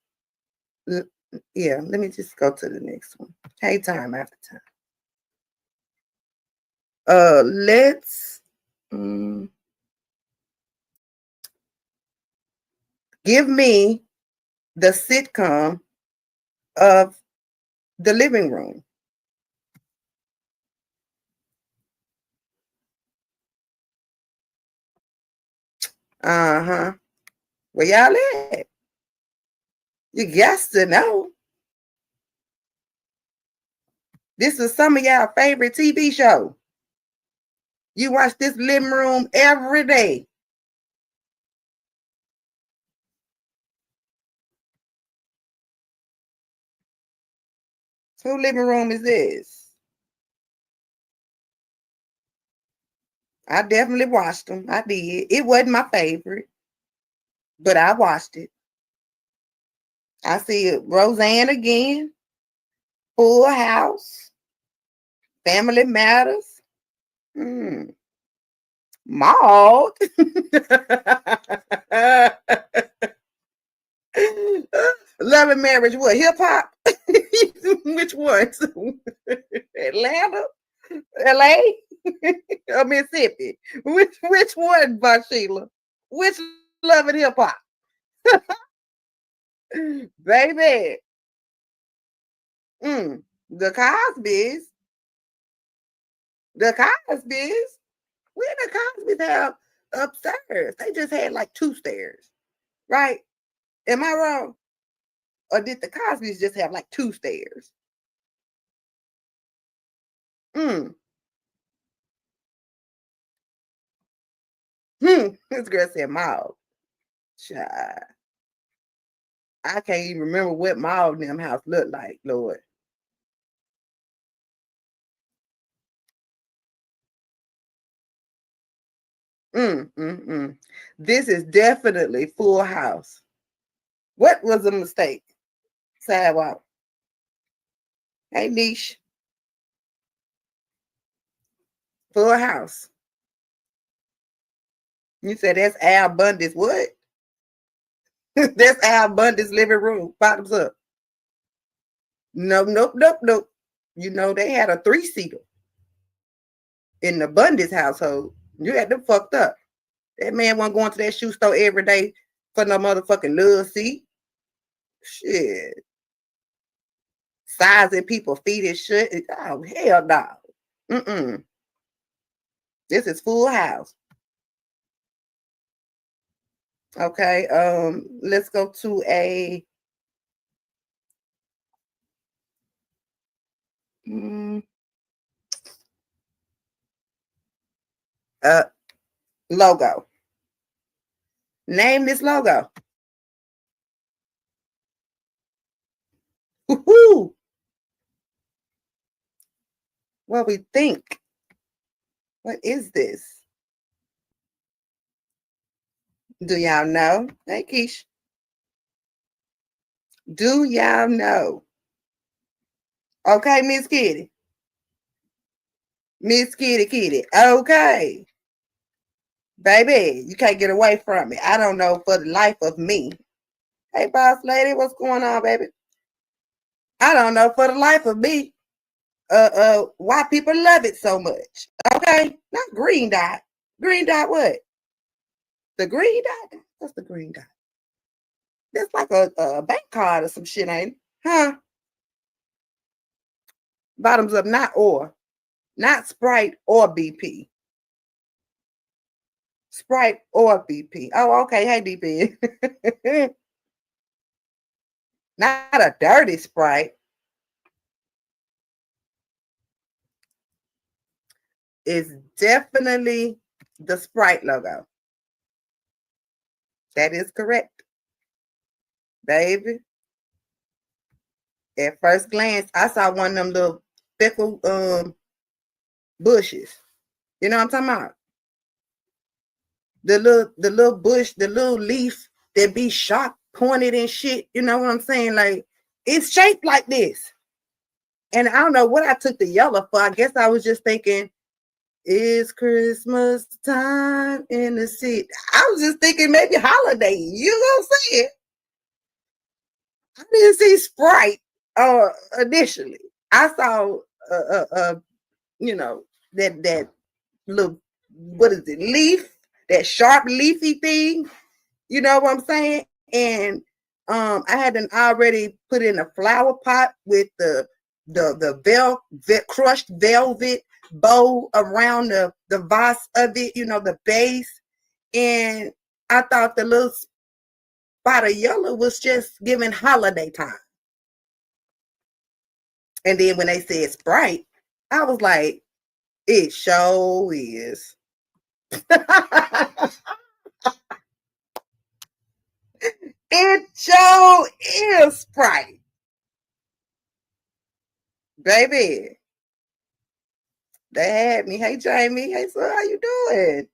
S2: Yeah, let me just go to the next one. Hey, time after time. Let's give me the sitcom of the living room. Uh-huh. Where y'all at? You guess to know. This is some of y'all favorite TV show. You watch this living room every day. Whose living room is this? I definitely watched them. I did. It wasn't my favorite, but I watched it. I see it. Roseanne again. Full House. Family Matters. Maud. Love and Marriage. What? Hip hop? Which ones? Atlanta, LA, or Mississippi? Which one, Sheila? Which Love and Hip Hop? Baby. The Cosbys. The Cosbys. Where the Cosbys have upstairs? They just had like 2 stairs, right? Am I wrong? Or did the Cosbys just have like 2 stairs? This girl said Maud. Child. I can't even remember what Maud and them house looked like, Lord. This is definitely Full House. What was a mistake? Sidewalk. Hey, Niche. Full House. You said that's Al Bundy's what? That's Al Bundy's living room. Bottoms up. Nope. You know, they had a 3-seater in the Bundy's household. You had them fucked up. That man wasn't going to that shoe store every day for no motherfucking love seat. Shit. Sizing people feet and shit. Oh, hell no. This is Full House. Okay. Let's go to a logo. Name this logo. Woo-hoo. What we think? What is this? Do y'all know? Hey, Keish. Do y'all know? Okay, Miss Kitty. Miss Kitty. Okay. Baby, you can't get away from me. I don't know for the life of me. Hey, boss lady, what's going on, baby? I don't know for the life of me why people love it so much. Okay? Not green dot. Green dot what? The green dot? What's the green dot? That's like a bank card or some shit, ain't it? Huh? Bottoms up, not Sprite or BP. Sprite or BP. Oh, okay. Hey, DP. Not a dirty Sprite. It's definitely the Sprite logo. That is correct, baby. At first glance, I saw one of them little fickle bushes. You know what I'm talking about? The little bush, the little leaf that be sharp pointed and shit. You know what I'm saying? Like, it's shaped like this. And I don't know what I took the yellow for. I guess I was just thinking, it's Christmas time in the city. I was just thinking maybe holiday. You know what I'm saying? I didn't see Sprite initially. I saw you know, that little, what is it, leaf, that sharp leafy thing. You know what I'm saying? And I had already put in a flower pot with the crushed velvet bow around the vase of it, you know, the base. And I thought the little spot of yellow was just giving holiday time. And then when they said Sprite, I was like, it sure is. It sure is Sprite. Baby, they had me. Hey, Jamie. Hey, sir, how you doing?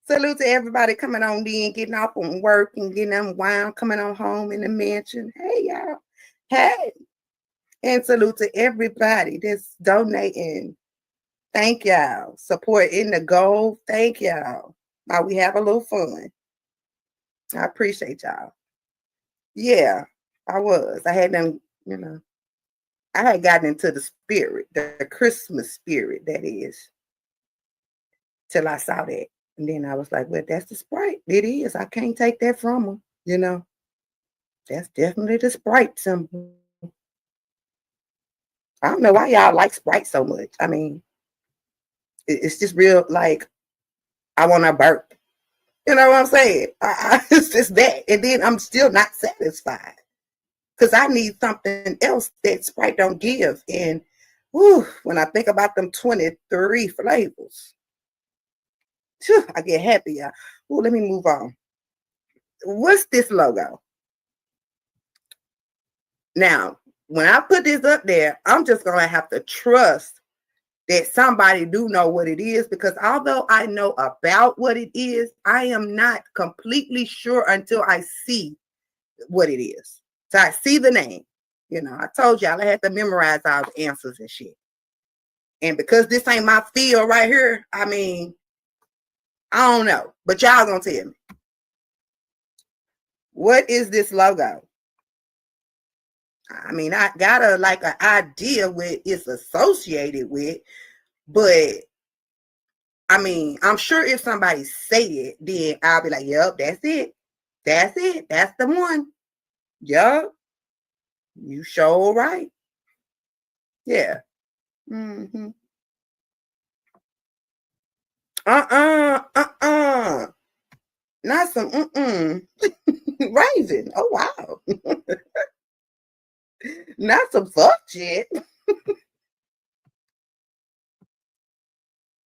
S2: Salute to everybody coming on in, getting off from work and getting unwound, coming on home in the mansion. Hey, y'all. Hey. And salute to everybody that's donating. Thank y'all. Supporting the goal. Thank y'all. While we have a little fun. I appreciate y'all. Yeah, I was. I had them, you know, I had gotten into the spirit, the Christmas spirit, that is, till I saw that. And then I was like, well, that's the Sprite. It is. I can't take that from them. You know, that's definitely the Sprite symbol. I don't know why y'all like Sprite so much. I mean, it's just real, like, I want to burp. You know what I'm saying? It's just that. And then I'm still not satisfied because I need something else that Sprite don't give. And whew, when I think about them 23 flavors, whew, I get happy. Ooh, let me move on. What's this logo? Now, when I put this up there, I'm just going to have to trust that somebody do know what it is, because although I know about what it is, I am not completely sure until I see what it is. So I see the name. You know, I told y'all I had to memorize all the answers and shit. And because this ain't my field right here, I mean, I don't know. But y'all gonna tell me. What is this logo? I mean, I got an idea what it's associated with, but I mean, I'm sure if somebody say it, then I'll be like, yep, that's it. That's it. That's the one. Yup. You sure right. Yeah. Mm-hmm. Not some raisin. Oh wow. Not some fuck shit.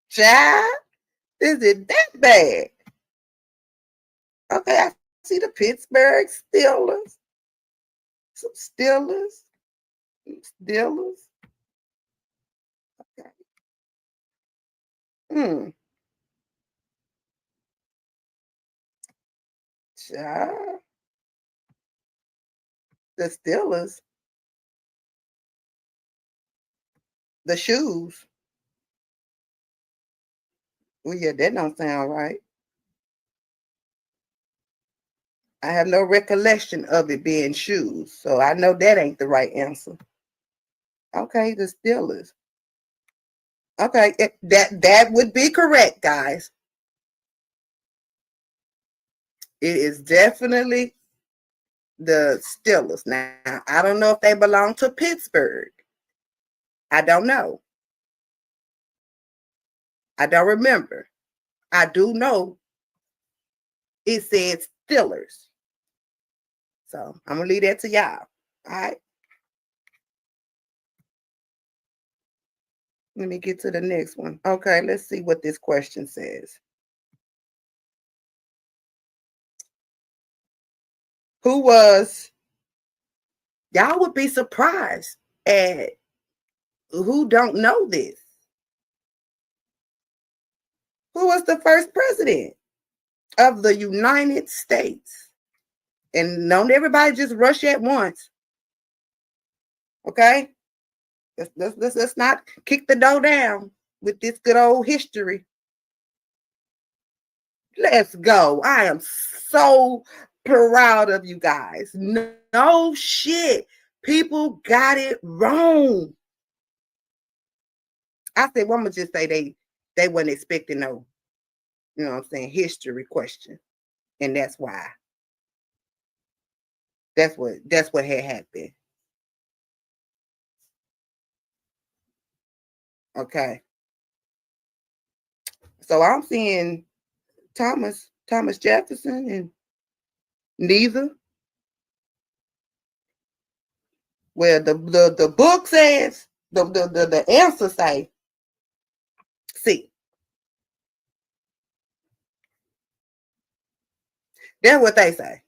S2: Child, is it that bad? Okay, I see the Pittsburgh Steelers. Some Steelers. Steelers. Okay. Child. The Steelers. The shoes. Well, yeah, that don't sound right. I have no recollection of it being shoes, so I know that ain't the right answer. Okay, the Steelers. Okay, that would be correct, guys. It is definitely the Steelers. Now, I don't know if they belong to Pittsburgh, I don't know. I don't remember. I do know it said Steelers. So I'm going to leave that to y'all. All right. Let me get to the next one. Okay, let's see what this question says. Who was, y'all would be surprised at who don't know this. Who was the first president of the United States? And don't everybody just rush at once. Okay? Let's not kick the door down with this good old history. Let's go. I am so proud of you guys. No shit. People got it wrong. I said, well, I'm gonna just say they wasn't expecting no, you know what I'm saying, history question. And that's why. That's what had happened. Okay. So I'm seeing Thomas Jefferson and neither. Well, the book says the answer say C. That's what they say.